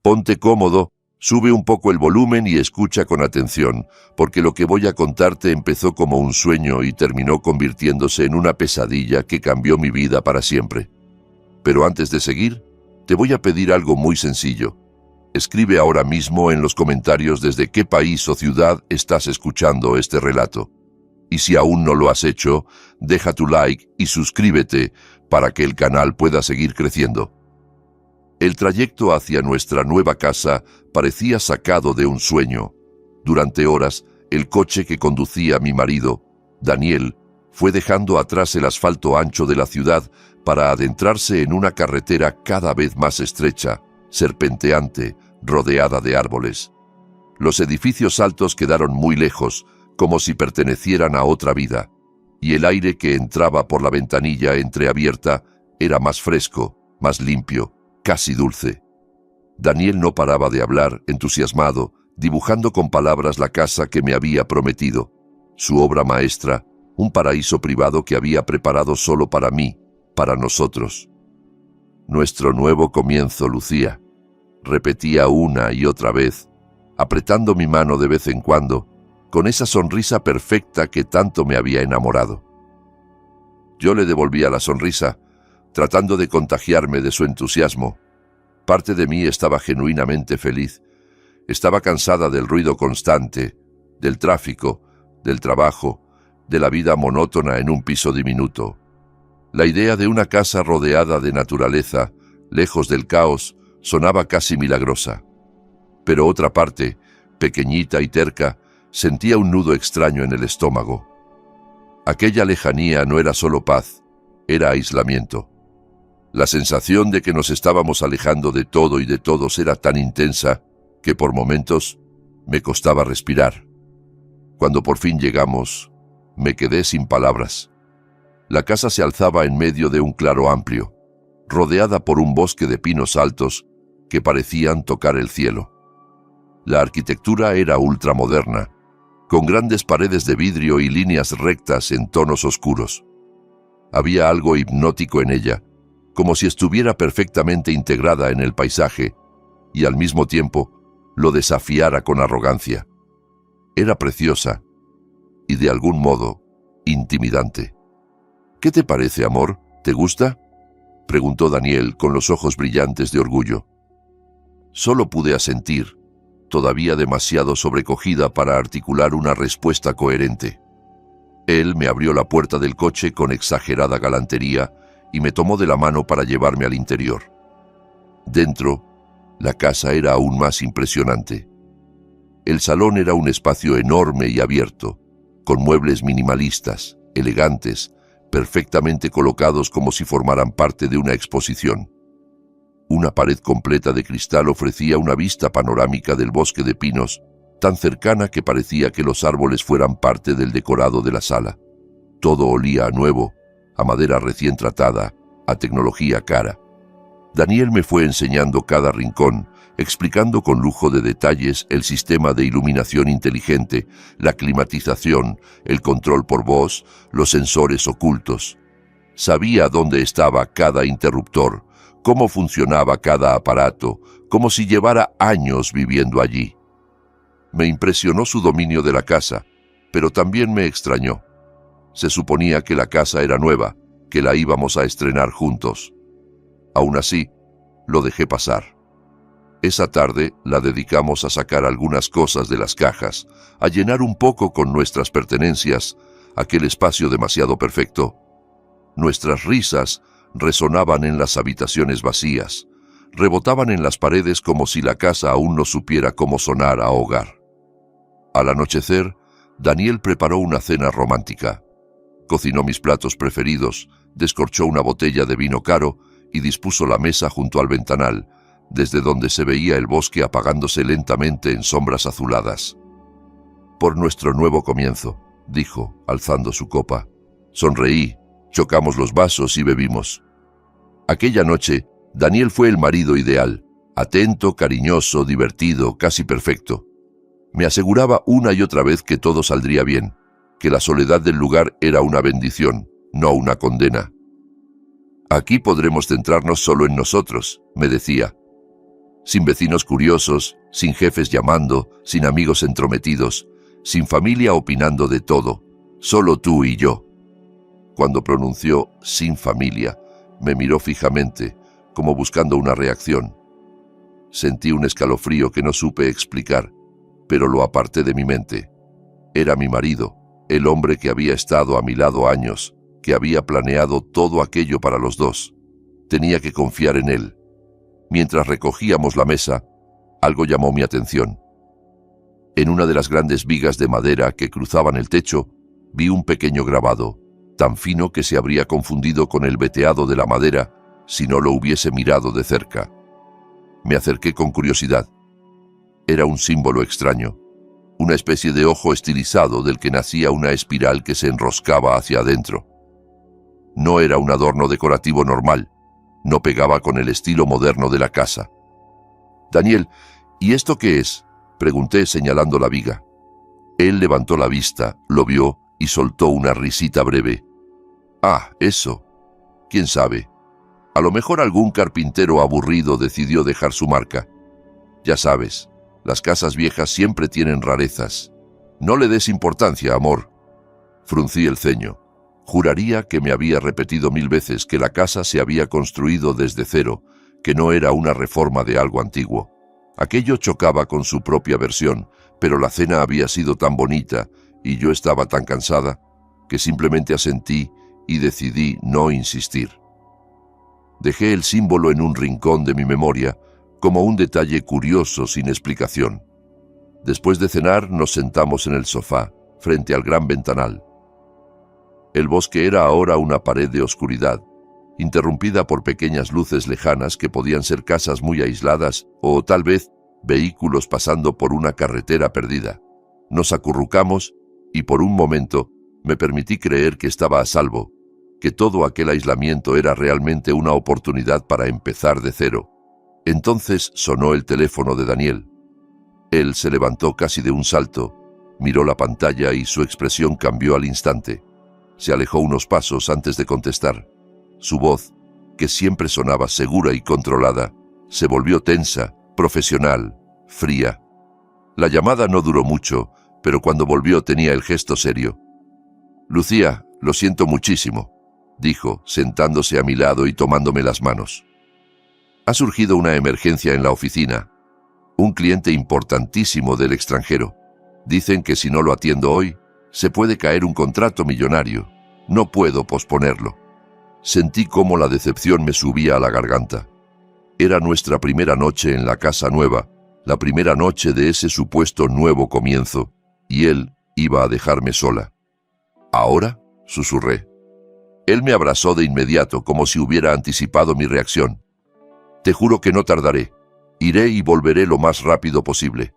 Ponte cómodo, sube un poco el volumen y escucha con atención, porque lo que voy a contarte empezó como un sueño y terminó convirtiéndose en una pesadilla que cambió mi vida para siempre. Pero antes de seguir, te voy a pedir algo muy sencillo. Escribe ahora mismo en los comentarios desde qué país o ciudad estás escuchando este relato. Y si aún no lo has hecho, deja tu like y suscríbete para que el canal pueda seguir creciendo. El trayecto hacia nuestra nueva casa parecía sacado de un sueño. Durante horas, el coche que conducía mi marido, Daniel, fue dejando atrás el asfalto ancho de la ciudad para adentrarse en una carretera cada vez más estrecha, serpenteante, rodeada de árboles. Los edificios altos quedaron muy lejos, como si pertenecieran a otra vida, y el aire que entraba por la ventanilla entreabierta era más fresco, más limpio, casi dulce. Daniel no paraba de hablar, entusiasmado, dibujando con palabras la casa que me había prometido, su obra maestra, un paraíso privado que había preparado solo para mí, para nosotros. Nuestro nuevo comienzo, Lucía, repetía una y otra vez, apretando mi mano de vez en cuando, con esa sonrisa perfecta que tanto me había enamorado. Yo le devolvía la sonrisa, tratando de contagiarme de su entusiasmo. Parte de mí estaba genuinamente feliz. Estaba cansada del ruido constante, del tráfico, del trabajo, de la vida monótona en un piso diminuto. La idea de una casa rodeada de naturaleza, lejos del caos, sonaba casi milagrosa. Pero otra parte, pequeñita y terca, sentía un nudo extraño en el estómago. Aquella lejanía no era solo paz, era aislamiento. La sensación de que nos estábamos alejando de todo y de todos era tan intensa que por momentos me costaba respirar. Cuando por fin llegamos, me quedé sin palabras. La casa se alzaba en medio de un claro amplio, rodeada por un bosque de pinos altos que parecían tocar el cielo. La arquitectura era ultramoderna, con grandes paredes de vidrio y líneas rectas en tonos oscuros. Había algo hipnótico en ella, como si estuviera perfectamente integrada en el paisaje y al mismo tiempo lo desafiara con arrogancia. Era preciosa y de algún modo intimidante. ¿Qué te parece, amor? ¿Te gusta?, preguntó Daniel con los ojos brillantes de orgullo. Solo pude asentir, todavía demasiado sobrecogida para articular una respuesta coherente. Él me abrió la puerta del coche con exagerada galantería y me tomó de la mano para llevarme al interior. Dentro, la casa era aún más impresionante. El salón era un espacio enorme y abierto, con muebles minimalistas, elegantes, perfectamente colocados como si formaran parte de una exposición. Una pared completa de cristal ofrecía una vista panorámica del bosque de pinos, tan cercana que parecía que los árboles fueran parte del decorado de la sala. Todo olía a nuevo, a madera recién tratada, a tecnología cara. Daniel me fue enseñando cada rincón, explicando con lujo de detalles el sistema de iluminación inteligente, la climatización, el control por voz, los sensores ocultos. Sabía dónde estaba cada interruptor, cómo funcionaba cada aparato, como si llevara años viviendo allí. Me impresionó su dominio de la casa, pero también me extrañó. Se suponía que la casa era nueva, que la íbamos a estrenar juntos. Aún así, lo dejé pasar. Esa tarde la dedicamos a sacar algunas cosas de las cajas, a llenar un poco con nuestras pertenencias aquel espacio demasiado perfecto. Nuestras risas resonaban en las habitaciones vacías, rebotaban en las paredes como si la casa aún no supiera cómo sonar a hogar. Al anochecer, Daniel preparó una cena romántica. Cocinó mis platos preferidos, descorchó una botella de vino caro y dispuso la mesa junto al ventanal, desde donde se veía el bosque apagándose lentamente en sombras azuladas. «Por nuestro nuevo comienzo», dijo, alzando su copa. Sonreí, chocamos los vasos y bebimos. Aquella noche, Daniel fue el marido ideal, atento, cariñoso, divertido, casi perfecto. Me aseguraba una y otra vez que todo saldría bien, que la soledad del lugar era una bendición, no una condena. «Aquí podremos centrarnos solo en nosotros», me decía. sin vecinos curiosos, sin jefes llamando, sin amigos entrometidos, sin familia opinando de todo, solo tú y yo. Cuando pronunció sin familia, me miró fijamente, como buscando una reacción. Sentí un escalofrío que no supe explicar, pero lo aparté de mi mente. Era mi marido, el hombre que había estado a mi lado años, que había planeado todo aquello para los dos. Tenía que confiar en él. Mientras recogíamos la mesa, algo llamó mi atención. En una de las grandes vigas de madera que cruzaban el techo, vi un pequeño grabado, tan fino que se habría confundido con el veteado de la madera si no lo hubiese mirado de cerca. Me acerqué con curiosidad. Era un símbolo extraño, una especie de ojo estilizado del que nacía una espiral que se enroscaba hacia adentro. No era un adorno decorativo normal, no pegaba con el estilo moderno de la casa. «Daniel, ¿y esto qué es?», pregunté señalando la viga. Él levantó la vista, lo vio y soltó una risita breve. «Ah, eso. ¿Quién sabe? A lo mejor algún carpintero aburrido decidió dejar su marca. Ya sabes, las casas viejas siempre tienen rarezas. No le des importancia, amor». Fruncí el ceño. Juraría que me había repetido 1000 veces que la casa se había construido desde cero, que no era una reforma de algo antiguo. Aquello chocaba con su propia versión, pero la cena había sido tan bonita y yo estaba tan cansada que simplemente asentí y decidí no insistir. Dejé el símbolo en un rincón de mi memoria como un detalle curioso sin explicación. Después de cenar nos sentamos en el sofá, frente al gran ventanal. El bosque era ahora una pared de oscuridad, interrumpida por pequeñas luces lejanas que podían ser casas muy aisladas o, tal vez, vehículos pasando por una carretera perdida. Nos acurrucamos y por un momento me permití creer que estaba a salvo, que todo aquel aislamiento era realmente una oportunidad para empezar de cero. Entonces sonó el teléfono de Daniel. Él se levantó casi de un salto, miró la pantalla y su expresión cambió al instante. Se alejó unos pasos antes de contestar. Su voz, que siempre sonaba segura y controlada, se volvió tensa, profesional, fría. La llamada no duró mucho, pero cuando volvió tenía el gesto serio. «Lucía, lo siento muchísimo», dijo, sentándose a mi lado y tomándome las manos. «Ha surgido una emergencia en la oficina. Un cliente importantísimo del extranjero. Dicen que si no lo atiendo hoy, se puede caer un contrato millonario. No puedo posponerlo». Sentí cómo la decepción me subía a la garganta. Era nuestra primera noche en la casa nueva, la primera noche de ese supuesto nuevo comienzo, y él iba a dejarme sola. «¿Ahora?», susurré. Él me abrazó de inmediato, como si hubiera anticipado mi reacción. «Te juro que no tardaré. Iré y volveré lo más rápido posible.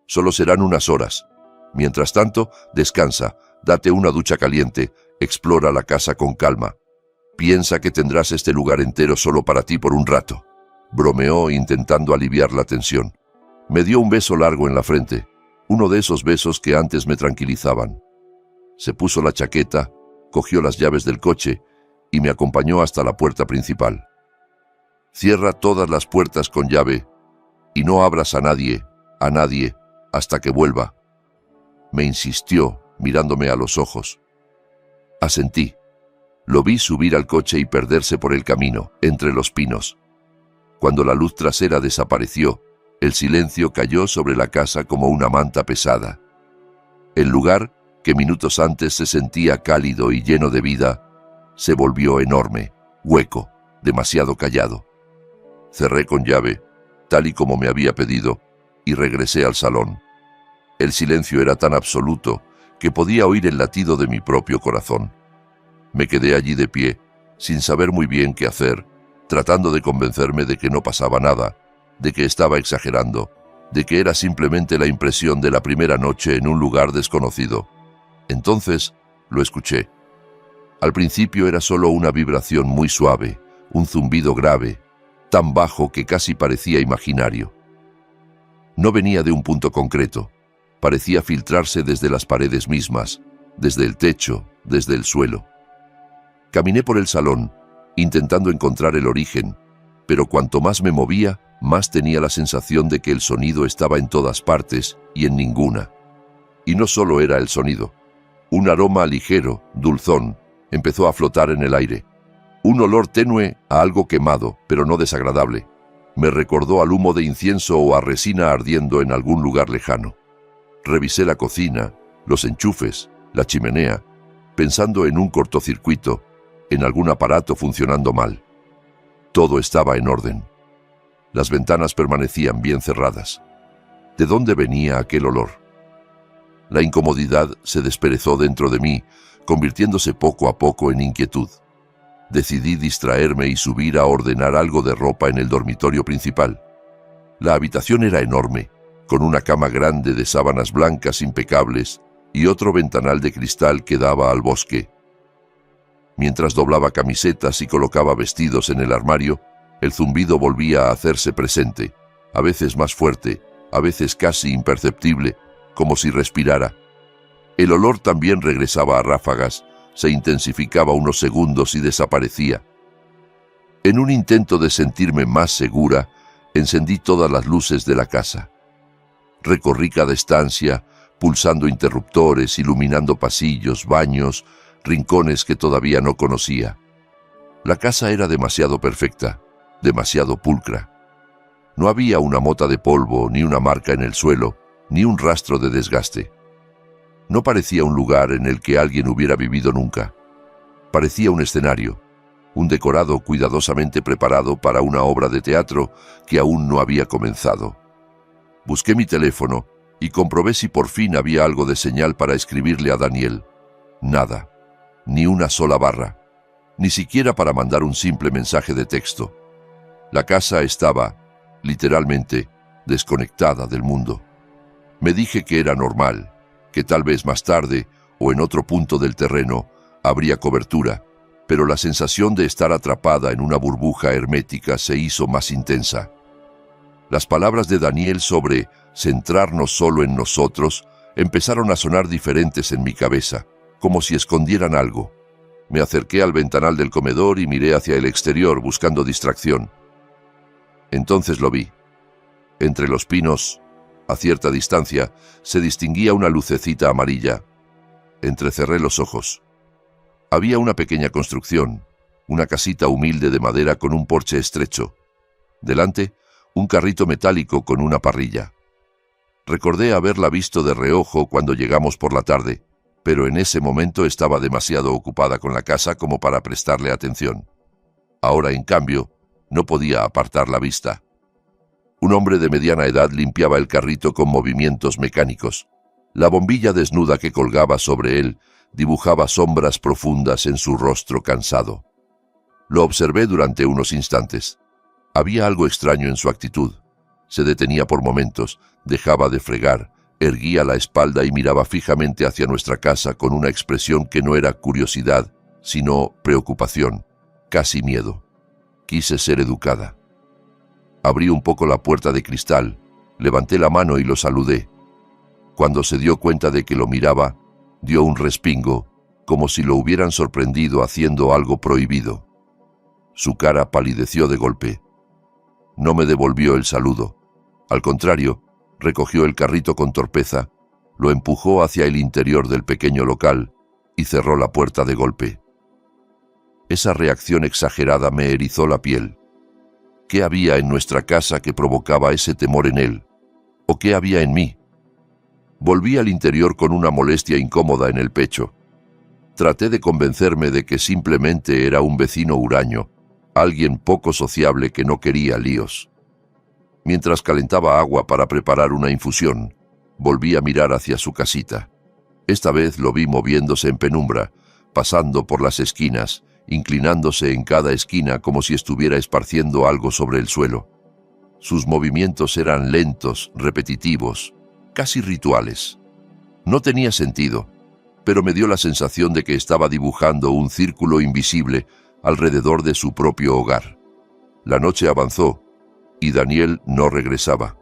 Solo serán unas horas. Mientras tanto, descansa, date una ducha caliente, explora la casa con calma. Piensa que tendrás este lugar entero solo para ti por un rato», bromeó intentando aliviar la tensión. Me dio un beso largo en la frente, uno de esos besos que antes me tranquilizaban. Se puso la chaqueta, cogió las llaves del coche y me acompañó hasta la puerta principal. «Cierra todas las puertas con llave y no abras a nadie, hasta que vuelva», me insistió, mirándome a los ojos. Asentí. Lo vi subir al coche y perderse por el camino, entre los pinos. Cuando la luz trasera desapareció, el silencio cayó sobre la casa como una manta pesada. El lugar, que minutos antes se sentía cálido y lleno de vida, se volvió enorme, hueco, demasiado callado. Cerré con llave, tal y como me había pedido, y regresé al salón. El silencio era tan absoluto que podía oír el latido de mi propio corazón. Me quedé allí de pie, sin saber muy bien qué hacer, tratando de convencerme de que no pasaba nada, de que estaba exagerando, de que era simplemente la impresión de la primera noche en un lugar desconocido. Entonces lo escuché. Al principio era solo una vibración muy suave, un zumbido grave, tan bajo que casi parecía imaginario. No venía de un punto concreto, parecía filtrarse desde las paredes mismas, desde el techo, desde el suelo. Caminé por el salón, intentando encontrar el origen, pero cuanto más me movía, más tenía la sensación de que el sonido estaba en todas partes y en ninguna. Y no solo era el sonido. Un aroma ligero, dulzón, empezó a flotar en el aire. Un olor tenue a algo quemado, pero no desagradable. Me recordó al humo de incienso o a resina ardiendo en algún lugar lejano. Revisé la cocina, los enchufes, la chimenea, pensando en un cortocircuito, en algún aparato funcionando mal. Todo estaba en orden. Las ventanas permanecían bien cerradas. ¿De dónde venía aquel olor? La incomodidad se desperezó dentro de mí, convirtiéndose poco a poco en inquietud. Decidí distraerme y subir a ordenar algo de ropa en el dormitorio principal. La habitación era enorme, con una cama grande de sábanas blancas impecables y otro ventanal de cristal que daba al bosque. Mientras doblaba camisetas y colocaba vestidos en el armario, el zumbido volvía a hacerse presente, a veces más fuerte, a veces casi imperceptible, como si respirara. El olor también regresaba a ráfagas, se intensificaba unos segundos y desaparecía. En un intento de sentirme más segura, encendí todas las luces de la casa. Recorrí cada estancia, pulsando interruptores, iluminando pasillos, baños, rincones que todavía no conocía. La casa era demasiado perfecta, demasiado pulcra. No había una mota de polvo, ni una marca en el suelo, ni un rastro de desgaste. No parecía un lugar en el que alguien hubiera vivido nunca. Parecía un escenario, un decorado cuidadosamente preparado para una obra de teatro que aún no había comenzado. Busqué mi teléfono y comprobé si por fin había algo de señal para escribirle a Daniel. Nada, ni una sola barra, ni siquiera para mandar un simple mensaje de texto. La casa estaba, literalmente, desconectada del mundo. Me dije que era normal, que tal vez más tarde, o en otro punto del terreno, habría cobertura, pero la sensación de estar atrapada en una burbuja hermética se hizo más intensa. Las palabras de Daniel sobre centrarnos solo en nosotros empezaron a sonar diferentes en mi cabeza, como si escondieran algo. Me acerqué al ventanal del comedor y miré hacia el exterior buscando distracción. Entonces lo vi. Entre los pinos, a cierta distancia, se distinguía una lucecita amarilla. Entrecerré los ojos. Había una pequeña construcción, una casita humilde de madera con un porche estrecho. Delante, un carrito metálico con una parrilla. Recordé haberla visto de reojo cuando llegamos por la tarde, pero en ese momento estaba demasiado ocupada con la casa como para prestarle atención. Ahora, en cambio, no podía apartar la vista. Un hombre de mediana edad limpiaba el carrito con movimientos mecánicos. La bombilla desnuda que colgaba sobre él dibujaba sombras profundas en su rostro cansado. Lo observé durante unos instantes. Había algo extraño en su actitud. Se detenía por momentos, dejaba de fregar, erguía la espalda y miraba fijamente hacia nuestra casa con una expresión que no era curiosidad, sino preocupación, casi miedo. Quise ser educada. Abrí un poco la puerta de cristal, levanté la mano y lo saludé. Cuando se dio cuenta de que lo miraba, dio un respingo, como si lo hubieran sorprendido haciendo algo prohibido. Su cara palideció de golpe. No me devolvió el saludo. Al contrario, recogió el carrito con torpeza, lo empujó hacia el interior del pequeño local y cerró la puerta de golpe. Esa reacción exagerada me erizó la piel. ¿Qué había en nuestra casa que provocaba ese temor en él? ¿O qué había en mí? Volví al interior con una molestia incómoda en el pecho. Traté de convencerme de que simplemente era un vecino huraño, alguien poco sociable que no quería líos. Mientras calentaba agua para preparar una infusión, volví a mirar hacia su casita. Esta vez lo vi moviéndose en penumbra, pasando por las esquinas, inclinándose en cada esquina como si estuviera esparciendo algo sobre el suelo. Sus movimientos eran lentos, repetitivos, casi rituales. No tenía sentido, pero me dio la sensación de que estaba dibujando un círculo invisible alrededor de su propio hogar. La noche avanzó y Daniel no regresaba.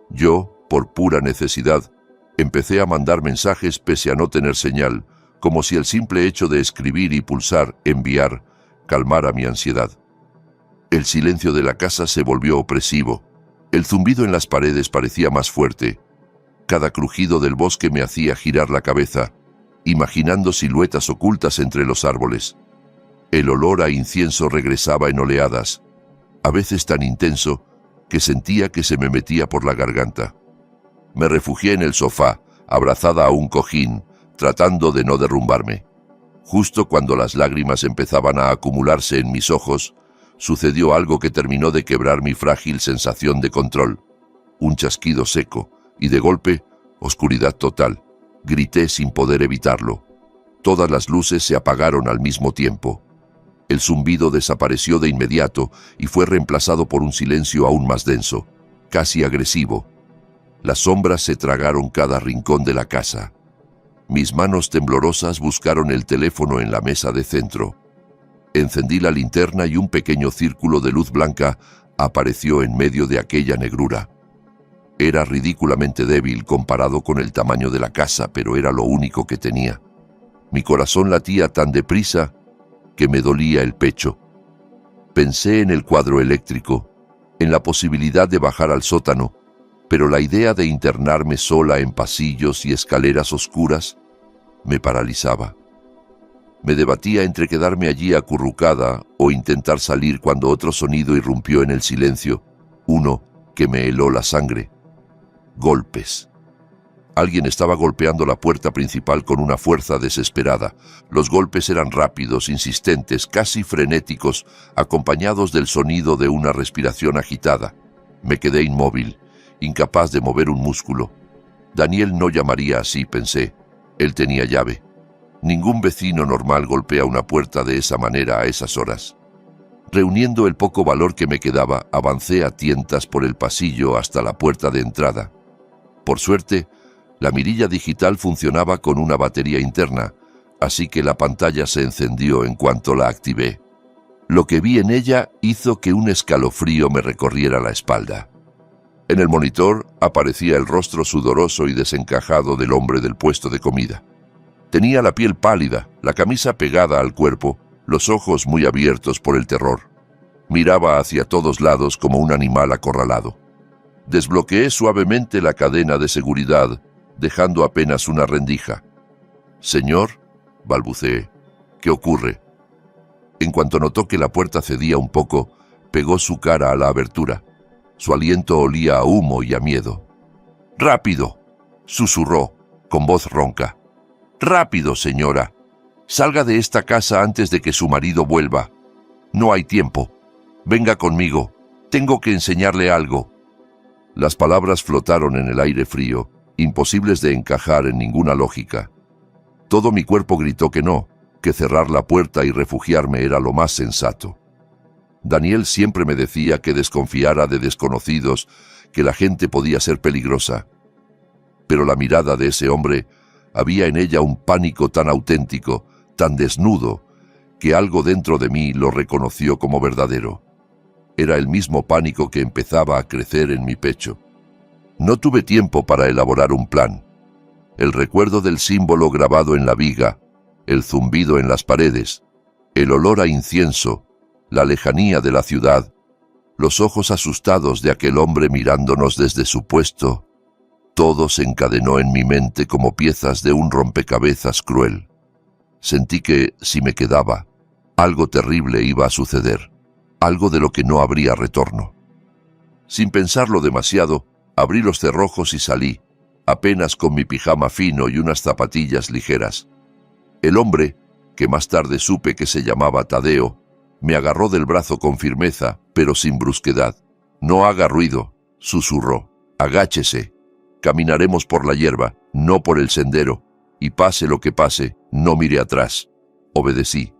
Yo, por pura necesidad, empecé a mandar mensajes pese a no tener señal, como si el simple hecho de escribir y pulsar enviar calmara mi ansiedad. El silencio de la casa se volvió opresivo. El zumbido en las paredes parecía más fuerte. Cada crujido del bosque me hacía girar la cabeza, imaginando siluetas ocultas entre los árboles. El olor a incienso regresaba en oleadas, a veces tan intenso que sentía que se me metía por la garganta. Me refugié en el sofá, abrazada a un cojín, tratando de no derrumbarme. Justo cuando las lágrimas empezaban a acumularse en mis ojos, sucedió algo que terminó de quebrar mi frágil sensación de control. Un chasquido seco, y de golpe, oscuridad total. Grité sin poder evitarlo. Todas las luces se apagaron al mismo tiempo. El zumbido desapareció de inmediato y fue reemplazado por un silencio aún más denso, casi agresivo. Las sombras se tragaron cada rincón de la casa. Mis manos temblorosas buscaron el teléfono en la mesa de centro. Encendí la linterna y un pequeño círculo de luz blanca apareció en medio de aquella negrura. Era ridículamente débil comparado con el tamaño de la casa, pero era lo único que tenía. Mi corazón latía tan deprisa que me dolía el pecho. Pensé en el cuadro eléctrico, en la posibilidad de bajar al sótano, pero la idea de internarme sola en pasillos y escaleras oscuras me paralizaba. Me debatía entre quedarme allí acurrucada o intentar salir cuando otro sonido irrumpió en el silencio, uno que me heló la sangre. Golpes. Alguien estaba golpeando la puerta principal con una fuerza desesperada. Los golpes eran rápidos, insistentes, casi frenéticos, acompañados del sonido de una respiración agitada. Me quedé inmóvil, incapaz de mover un músculo. Daniel no llamaría así, pensé. Él tenía llave. Ningún vecino normal golpea una puerta de esa manera a esas horas. Reuniendo el poco valor que me quedaba, avancé a tientas por el pasillo hasta la puerta de entrada. Por suerte, la mirilla digital funcionaba con una batería interna, así que la pantalla se encendió en cuanto la activé. Lo que vi en ella hizo que un escalofrío me recorriera la espalda. En el monitor aparecía el rostro sudoroso y desencajado del hombre del puesto de comida. Tenía la piel pálida, la camisa pegada al cuerpo, los ojos muy abiertos por el terror. Miraba hacia todos lados como un animal acorralado. Desbloqueé suavemente la cadena de seguridad, dejando apenas una rendija. «Señor», balbuceé, «¿qué ocurre?». En cuanto notó que la puerta cedía un poco, pegó su cara a la abertura. Su aliento olía a humo y a miedo. «¡Rápido!», susurró, con voz ronca. «¡Rápido, señora! Salga de esta casa antes de que su marido vuelva. No hay tiempo. Venga conmigo. Tengo que enseñarle algo». Las palabras flotaron en el aire frío, imposibles de encajar en ninguna lógica. Todo mi cuerpo gritó que no, que cerrar la puerta y refugiarme era lo más sensato. Daniel siempre me decía que desconfiara de desconocidos, que la gente podía ser peligrosa. Pero la mirada de ese hombre, había en ella un pánico tan auténtico, tan desnudo, que algo dentro de mí lo reconoció como verdadero. Era el mismo pánico que empezaba a crecer en mi pecho. No tuve tiempo para elaborar un plan. El recuerdo del símbolo grabado en la viga, el zumbido en las paredes, el olor a incienso, la lejanía de la ciudad, los ojos asustados de aquel hombre mirándonos desde su puesto, todo se encadenó en mi mente como piezas de un rompecabezas cruel. Sentí que, si me quedaba, algo terrible iba a suceder, algo de lo que no habría retorno. Sin pensarlo demasiado, abrí los cerrojos y salí, apenas con mi pijama fino y unas zapatillas ligeras. El hombre, que más tarde supe que se llamaba Tadeo, me agarró del brazo con firmeza, pero sin brusquedad. «No haga ruido», susurró. «Agáchese. Caminaremos por la hierba, no por el sendero, y pase lo que pase, no mire atrás». Obedecí.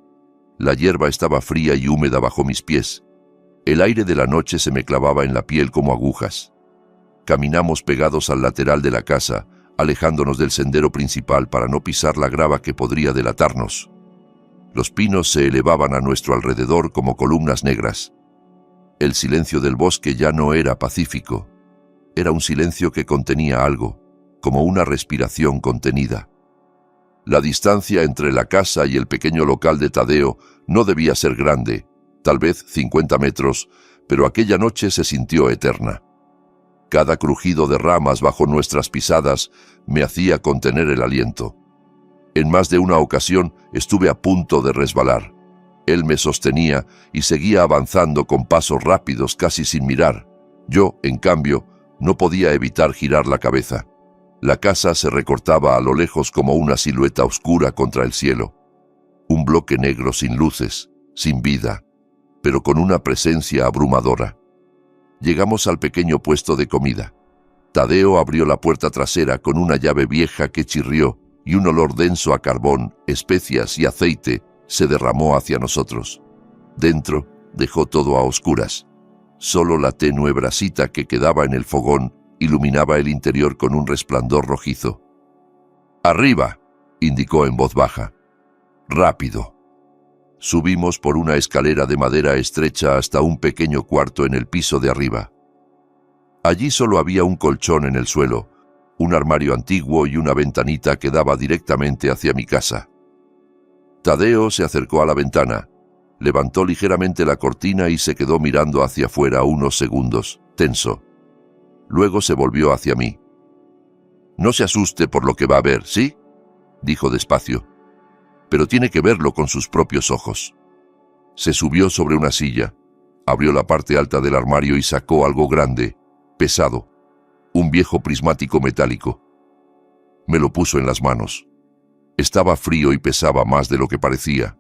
La hierba estaba fría y húmeda bajo mis pies. El aire de la noche se me clavaba en la piel como agujas. Caminamos pegados al lateral de la casa, alejándonos del sendero principal para no pisar la grava que podría delatarnos. Los pinos se elevaban a nuestro alrededor como columnas negras. El silencio del bosque ya no era pacífico. Era un silencio que contenía algo, como una respiración contenida. La distancia entre la casa y el pequeño local de Tadeo no debía ser grande, tal vez 50 metros, pero aquella noche se sintió eterna. Cada crujido de ramas bajo nuestras pisadas me hacía contener el aliento. En más de una ocasión estuve a punto de resbalar. Él me sostenía y seguía avanzando con pasos rápidos, casi sin mirar. Yo, en cambio, no podía evitar girar la cabeza. La casa se recortaba a lo lejos como una silueta oscura contra el cielo. Un bloque negro sin luces, sin vida, pero con una presencia abrumadora. Llegamos al pequeño puesto de comida. Tadeo abrió la puerta trasera con una llave vieja que chirrió y un olor denso a carbón, especias y aceite se derramó hacia nosotros. Dentro dejó todo a oscuras. Solo la tenue brasita que quedaba en el fogón iluminaba el interior con un resplandor rojizo. «Arriba», indicó en voz baja. «Rápido». Subimos por una escalera de madera estrecha hasta un pequeño cuarto en el piso de arriba. Allí solo había un colchón en el suelo, un armario antiguo y una ventanita que daba directamente hacia mi casa. Tadeo se acercó a la ventana, levantó ligeramente la cortina y se quedó mirando hacia afuera unos segundos, tenso. Luego se volvió hacia mí. «No se asuste por lo que va a ver, ¿sí?», dijo despacio. «Pero tiene que verlo con sus propios ojos». Se subió sobre una silla, abrió la parte alta del armario y sacó algo grande, pesado, un viejo prismático metálico. Me lo puso en las manos. Estaba frío y pesaba más de lo que parecía.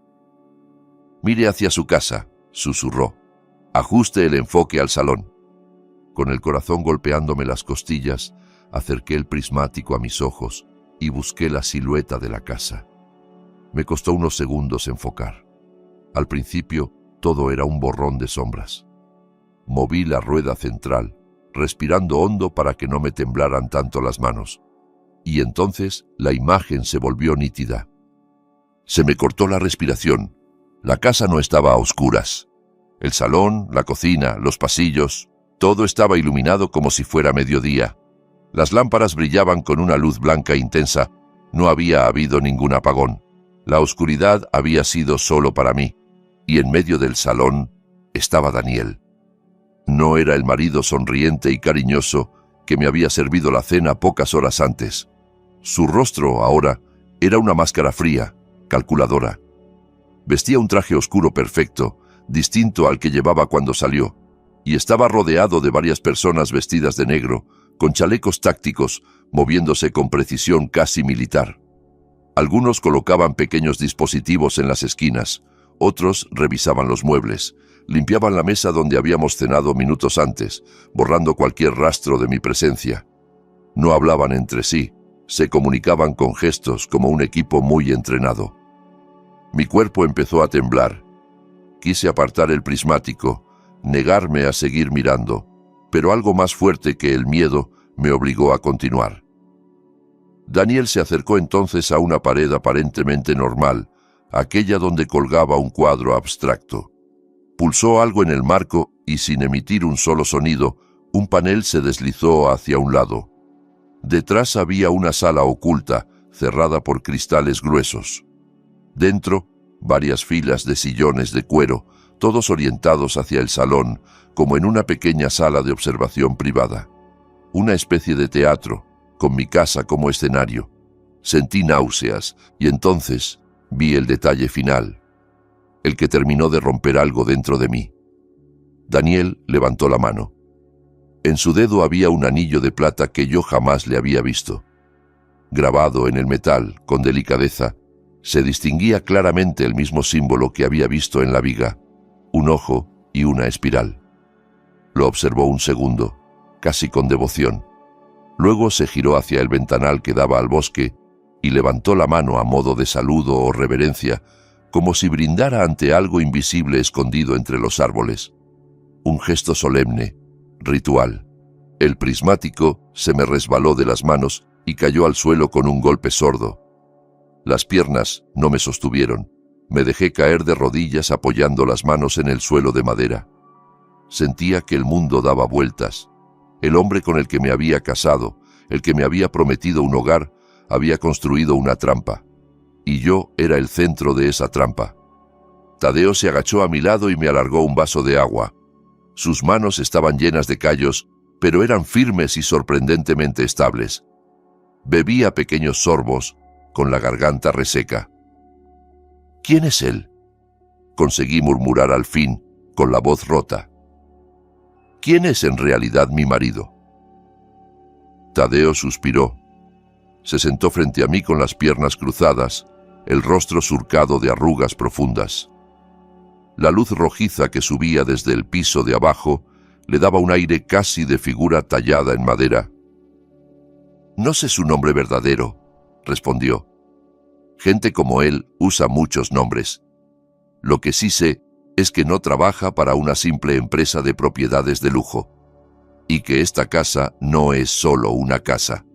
«Mire hacia su casa», susurró. «Ajuste el enfoque al salón». Con el corazón golpeándome las costillas, acerqué el prismático a mis ojos y busqué la silueta de la casa. Me costó unos segundos enfocar. Al principio, todo era un borrón de sombras. Moví la rueda central, respirando hondo para que no me temblaran tanto las manos. Y entonces la imagen se volvió nítida. Se me cortó la respiración. La casa no estaba a oscuras. El salón, la cocina, los pasillos, todo estaba iluminado como si fuera mediodía. Las lámparas brillaban con una luz blanca intensa. No había habido ningún apagón. La oscuridad había sido solo para mí. Y en medio del salón estaba Daniel. No era el marido sonriente y cariñoso que me había servido la cena pocas horas antes. Su rostro, ahora, era una máscara fría, calculadora. Vestía un traje oscuro perfecto, distinto al que llevaba cuando salió, y estaba rodeado de varias personas vestidas de negro, con chalecos tácticos, moviéndose con precisión casi militar. Algunos colocaban pequeños dispositivos en las esquinas, otros revisaban los muebles, limpiaban la mesa donde habíamos cenado minutos antes, borrando cualquier rastro de mi presencia. No hablaban entre sí, se comunicaban con gestos como un equipo muy entrenado. Mi cuerpo empezó a temblar. Quise apartar el prismático, negarme a seguir mirando, pero algo más fuerte que el miedo me obligó a continuar. Daniel se acercó entonces a una pared aparentemente normal, aquella donde colgaba un cuadro abstracto. Pulsó algo en el marco y, sin emitir un solo sonido, un panel se deslizó hacia un lado. Detrás había una sala oculta, cerrada por cristales gruesos. Dentro, varias filas de sillones de cuero, todos orientados hacia el salón, como en una pequeña sala de observación privada. Una especie de teatro, con mi casa como escenario. Sentí náuseas y entonces vi el detalle final, el que terminó de romper algo dentro de mí. Daniel levantó la mano. En su dedo había un anillo de plata que yo jamás le había visto. Grabado en el metal, con delicadeza, se distinguía claramente el mismo símbolo que había visto en la viga, un ojo y una espiral. Lo observó un segundo, casi con devoción. Luego se giró hacia el ventanal que daba al bosque y levantó la mano a modo de saludo o reverencia, como si brindara ante algo invisible escondido entre los árboles. Un gesto solemne, ritual. El prismático se me resbaló de las manos y cayó al suelo con un golpe sordo. Las piernas no me sostuvieron. Me dejé caer de rodillas apoyando las manos en el suelo de madera. Sentía que el mundo daba vueltas. El hombre con el que me había casado, el que me había prometido un hogar, había construido una trampa. Y yo era el centro de esa trampa. Tadeo se agachó a mi lado y me alargó un vaso de agua. Sus manos estaban llenas de callos, pero eran firmes y sorprendentemente estables. Bebí a pequeños sorbos, con la garganta reseca. ¿Quién es él?, conseguí murmurar al fin, con la voz rota. ¿Quién es en realidad mi marido? Tadeo suspiró. Se sentó frente a mí con las piernas cruzadas, el rostro surcado de arrugas profundas. La luz rojiza que subía desde el piso de abajo le daba un aire casi de figura tallada en madera. No sé su nombre verdadero, respondió. Gente como él usa muchos nombres. Lo que sí sé es que no trabaja para una simple empresa de propiedades de lujo, y que esta casa no es solo una casa.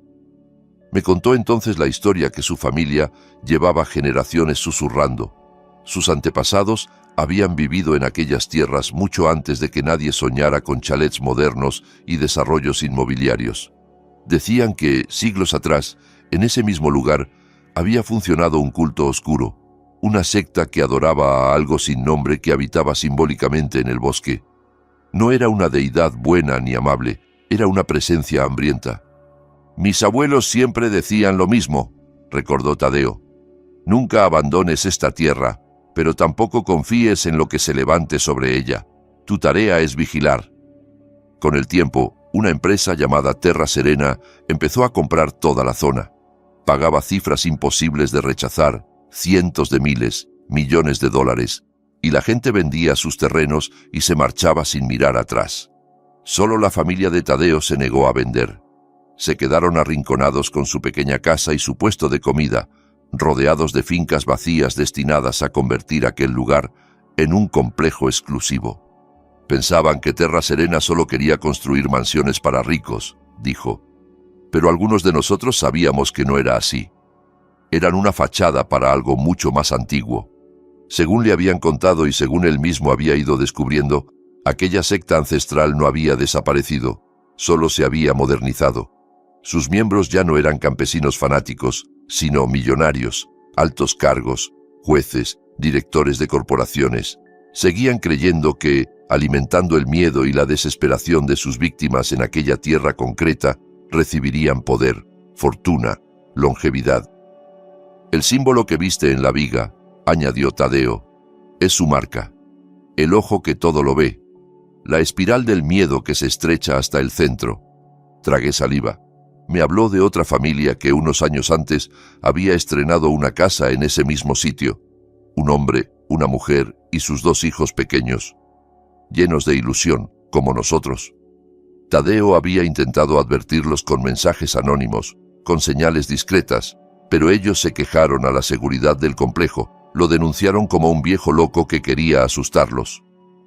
Me contó entonces la historia que su familia llevaba generaciones susurrando. Sus antepasados habían vivido en aquellas tierras mucho antes de que nadie soñara con chalets modernos y desarrollos inmobiliarios. Decían que, siglos atrás, en ese mismo lugar, había funcionado un culto oscuro, una secta que adoraba a algo sin nombre que habitaba simbólicamente en el bosque. No era una deidad buena ni amable, era una presencia hambrienta. Mis abuelos siempre decían lo mismo, recordó Tadeo. Nunca abandones esta tierra, pero tampoco confíes en lo que se levante sobre ella. Tu tarea es vigilar. Con el tiempo, una empresa llamada Terra Serena empezó a comprar toda la zona. Pagaba cifras imposibles de rechazar, cientos de miles, millones de dólares, y la gente vendía sus terrenos y se marchaba sin mirar atrás. Solo la familia de Tadeo se negó a vender. Se quedaron arrinconados con su pequeña casa y su puesto de comida, rodeados de fincas vacías destinadas a convertir aquel lugar en un complejo exclusivo. Pensaban que Terra Serena solo quería construir mansiones para ricos, dijo. Pero algunos de nosotros sabíamos que no era así. Eran una fachada para algo mucho más antiguo. Según le habían contado y según él mismo había ido descubriendo, aquella secta ancestral no había desaparecido, solo se había modernizado. Sus miembros ya no eran campesinos fanáticos, sino millonarios, altos cargos, jueces, directores de corporaciones. Seguían creyendo que, alimentando el miedo y la desesperación de sus víctimas en aquella tierra concreta, recibirían poder, fortuna, longevidad. El símbolo que viste en la viga, añadió Tadeo, es su marca. El ojo que todo lo ve. La espiral del miedo que se estrecha hasta el centro. Tragué saliva. Me habló de otra familia que unos años antes había estrenado una casa en ese mismo sitio. Un hombre, una mujer y sus 2 hijos pequeños. Llenos de ilusión, como nosotros. Tadeo había intentado advertirlos con mensajes anónimos, con señales discretas, pero ellos se quejaron a la seguridad del complejo, lo denunciaron como un viejo loco que quería asustarlos.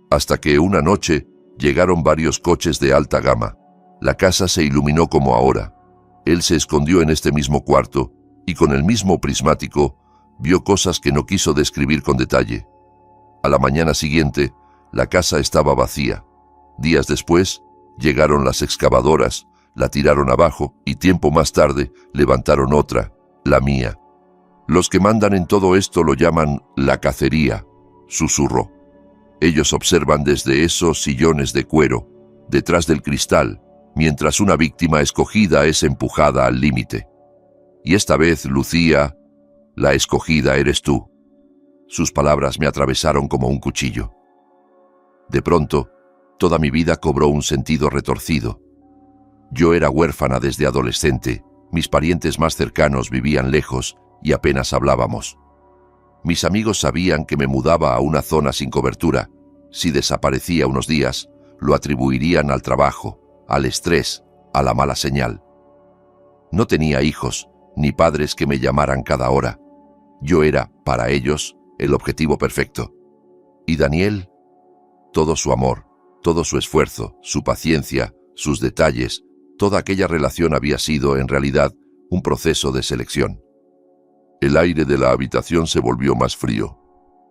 Hasta que una noche llegaron varios coches de alta gama. La casa se iluminó como ahora. Él se escondió en este mismo cuarto y con el mismo prismático vio cosas que no quiso describir con detalle. A la mañana siguiente, la casa estaba vacía. Días después, llegaron las excavadoras, la tiraron abajo y tiempo más tarde levantaron otra, la mía. Los que mandan en todo esto lo llaman la cacería, susurró. Ellos observan desde esos sillones de cuero, detrás del cristal, mientras una víctima escogida es empujada al límite. Y esta vez, Lucía, la escogida eres tú. Sus palabras me atravesaron como un cuchillo. De pronto, toda mi vida cobró un sentido retorcido. Yo era huérfana desde adolescente, mis parientes más cercanos vivían lejos y apenas hablábamos. Mis amigos sabían que me mudaba a una zona sin cobertura. Si desaparecía unos días, lo atribuirían al trabajo, al estrés, a la mala señal. No tenía hijos, ni padres que me llamaran cada hora. Yo era, para ellos, el objetivo perfecto. Y Daniel, todo su amor, todo su esfuerzo, su paciencia, sus detalles, toda aquella relación había sido, en realidad, un proceso de selección. El aire de la habitación se volvió más frío.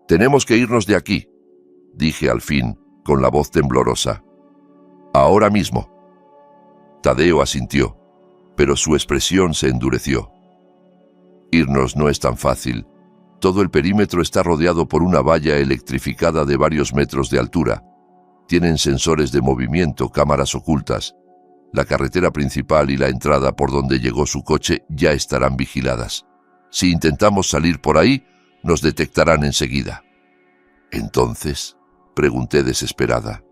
«Tenemos que irnos de aquí», dije al fin, con la voz temblorosa. «Ahora mismo». Tadeo asintió, pero su expresión se endureció. «Irnos no es tan fácil. Todo el perímetro está rodeado por una valla electrificada de varios metros de altura. Tienen sensores de movimiento, cámaras ocultas. La carretera principal y la entrada por donde llegó su coche ya estarán vigiladas. Si intentamos salir por ahí, nos detectarán enseguida. Entonces, pregunté desesperada.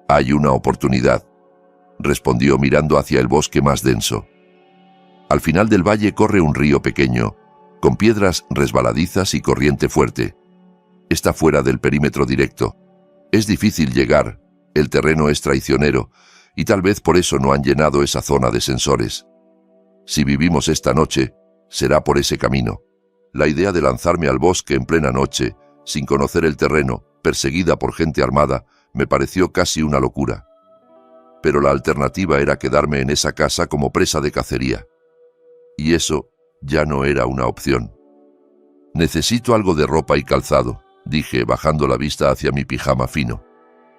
Hay una oportunidad, respondió mirando hacia el bosque más denso. Al final del valle corre un río pequeño, con piedras resbaladizas y corriente fuerte. Está fuera del perímetro directo. Es difícil llegar, el terreno es traicionero, y tal vez por eso no han llenado esa zona de sensores. Si vivimos esta noche, será por ese camino. La idea de lanzarme al bosque en plena noche, sin conocer el terreno, perseguida por gente armada, me pareció casi una locura. Pero la alternativa era quedarme en esa casa como presa de cacería. Y eso ya no era una opción. Necesito algo de ropa y calzado, dije, bajando la vista hacia mi pijama fino.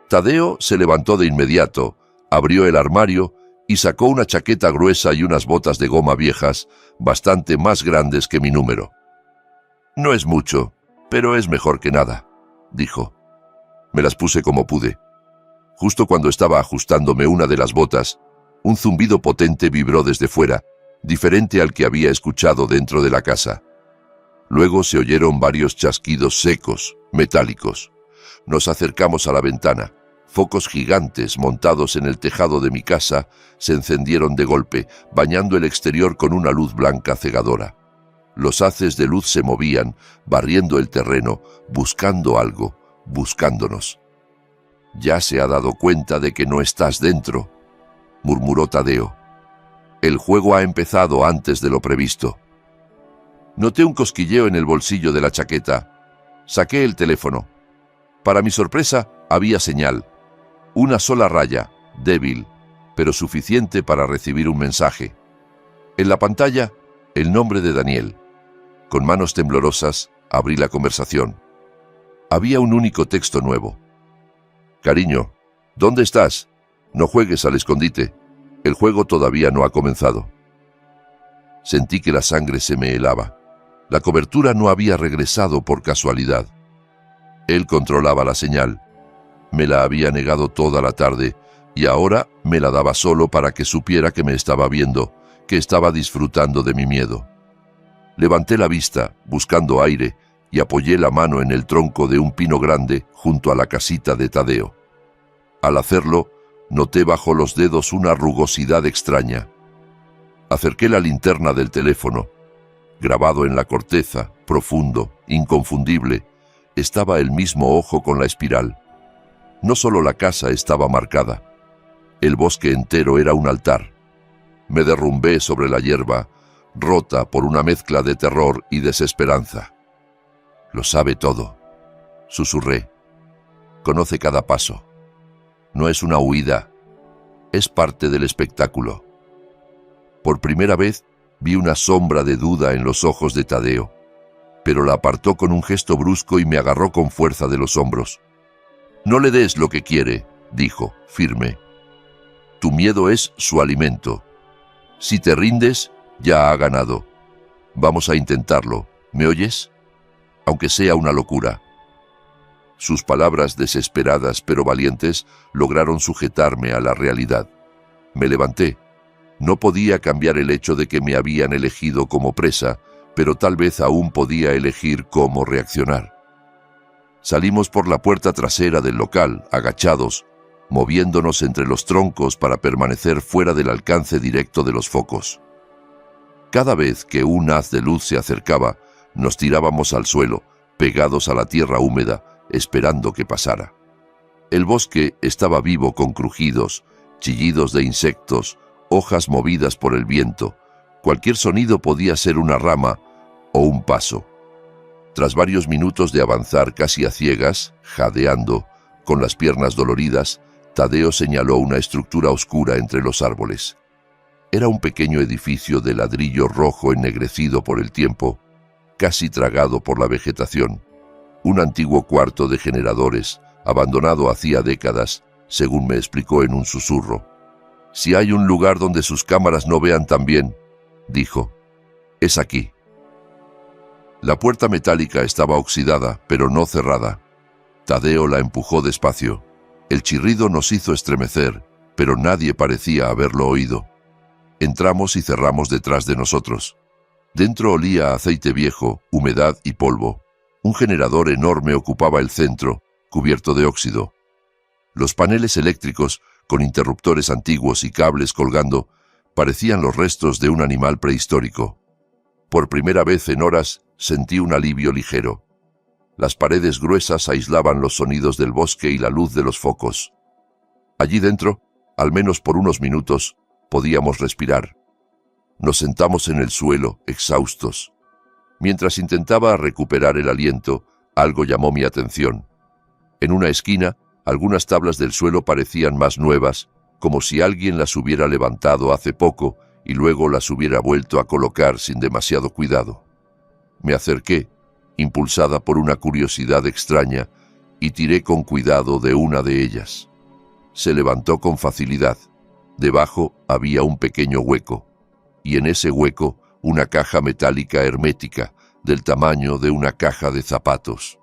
Tadeo se levantó de inmediato, abrió el armario y sacó una chaqueta gruesa y unas botas de goma viejas, bastante más grandes que mi número. No es mucho, pero es mejor que nada, dijo. Me las puse como pude. Justo cuando estaba ajustándome una de las botas, un zumbido potente vibró desde fuera, diferente al que había escuchado dentro de la casa. Luego se oyeron varios chasquidos secos, metálicos. Nos acercamos a la ventana. Focos gigantes montados en el tejado de mi casa se encendieron de golpe, bañando el exterior con una luz blanca cegadora. Los haces de luz se movían, barriendo el terreno, buscando algo, buscándonos. «Ya se ha dado cuenta de que no estás dentro», murmuró Tadeo. «El juego ha empezado antes de lo previsto». Noté un cosquilleo en el bolsillo de la chaqueta. Saqué el teléfono. Para mi sorpresa, había señal. Una sola raya, débil, pero suficiente para recibir un mensaje. En la pantalla, el nombre de Daniel. Con manos temblorosas, abrí la conversación. Había un único texto nuevo. «Cariño, ¿dónde estás? No juegues al escondite. El juego todavía no ha comenzado». Sentí que la sangre se me helaba. La cobertura no había regresado por casualidad. Él controlaba la señal. Me la había negado toda la tarde y ahora me la daba solo para que supiera que me estaba viendo, que estaba disfrutando de mi miedo. Levanté la vista, buscando aire, y apoyé la mano en el tronco de un pino grande junto a la casita de Tadeo. Al hacerlo, noté bajo los dedos una rugosidad extraña. Acerqué la linterna del teléfono. Grabado en la corteza, profundo, inconfundible, estaba el mismo ojo con la espiral. No solo la casa estaba marcada. El bosque entero era un altar. Me derrumbé sobre la hierba, rota por una mezcla de terror y desesperanza. «Lo sabe todo», susurré. «Conoce cada paso. No es una huida, es parte del espectáculo». Por primera vez vi una sombra de duda en los ojos de Tadeo, pero la apartó con un gesto brusco y me agarró con fuerza de los hombros. «No le des lo que quiere», dijo, firme. «Tu miedo es su alimento. Si te rindes, ya ha ganado. Vamos a intentarlo, ¿me oyes? Aunque sea una locura». Sus palabras desesperadas pero valientes lograron sujetarme a la realidad. Me levanté. No podía cambiar el hecho de que me habían elegido como presa, pero tal vez aún podía elegir cómo reaccionar. Salimos por la puerta trasera del local, agachados, moviéndonos entre los troncos para permanecer fuera del alcance directo de los focos. Cada vez que un haz de luz se acercaba, nos tirábamos al suelo, pegados a la tierra húmeda, esperando que pasara. El bosque estaba vivo con crujidos, chillidos de insectos, hojas movidas por el viento. Cualquier sonido podía ser una rama o un paso. Tras varios minutos de avanzar casi a ciegas, jadeando, con las piernas doloridas, Tadeo señaló una estructura oscura entre los árboles. Era un pequeño edificio de ladrillo rojo ennegrecido por el tiempo, casi tragado por la vegetación. Un antiguo cuarto de generadores, abandonado hacía décadas, según me explicó en un susurro. «Si hay un lugar donde sus cámaras no vean tan bien», dijo, «es aquí». La puerta metálica estaba oxidada, pero no cerrada. Tadeo la empujó despacio. El chirrido nos hizo estremecer, pero nadie parecía haberlo oído. Entramos y cerramos detrás de nosotros. Dentro olía a aceite viejo, humedad y polvo. Un generador enorme ocupaba el centro, cubierto de óxido. Los paneles eléctricos, con interruptores antiguos y cables colgando, parecían los restos de un animal prehistórico. Por primera vez en horas sentí un alivio ligero. Las paredes gruesas aislaban los sonidos del bosque y la luz de los focos. Allí dentro, al menos por unos minutos, podíamos respirar. Nos sentamos en el suelo, exhaustos. Mientras intentaba recuperar el aliento, algo llamó mi atención. En una esquina, algunas tablas del suelo parecían más nuevas, como si alguien las hubiera levantado hace poco y luego las hubiera vuelto a colocar sin demasiado cuidado. Me acerqué, impulsada por una curiosidad extraña, y tiré con cuidado de una de ellas. Se levantó con facilidad. Debajo había un pequeño hueco, y en ese hueco una caja metálica hermética, del tamaño de una caja de zapatos.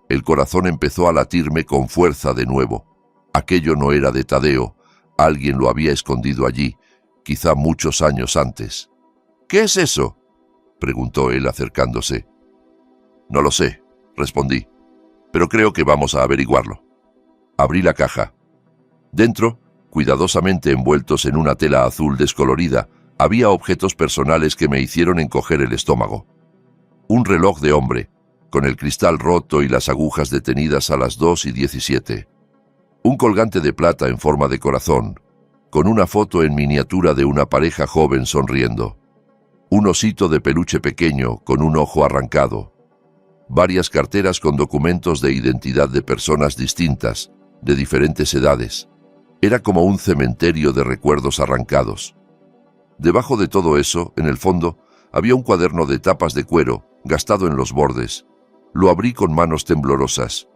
El corazón empezó a latirme con fuerza de nuevo. Aquello no era de Tadeo, alguien lo había escondido allí, quizá muchos años antes. «¿Qué es eso?», preguntó él acercándose. «No lo sé», respondí, «pero creo que vamos a averiguarlo». Abrí la caja. Dentro, cuidadosamente envueltos en una tela azul descolorida, había objetos personales que me hicieron encoger el estómago. Un reloj de hombre, con el cristal roto y las agujas detenidas a las 2:17. Un colgante de plata en forma de corazón, con una foto en miniatura de una pareja joven sonriendo. Un osito de peluche pequeño con un ojo arrancado. Varias carteras con documentos de identidad de personas distintas, de diferentes edades. Era como un cementerio de recuerdos arrancados. Debajo de todo eso, en el fondo, había un cuaderno de tapas de cuero, gastado en los bordes. Lo abrí con manos temblorosas.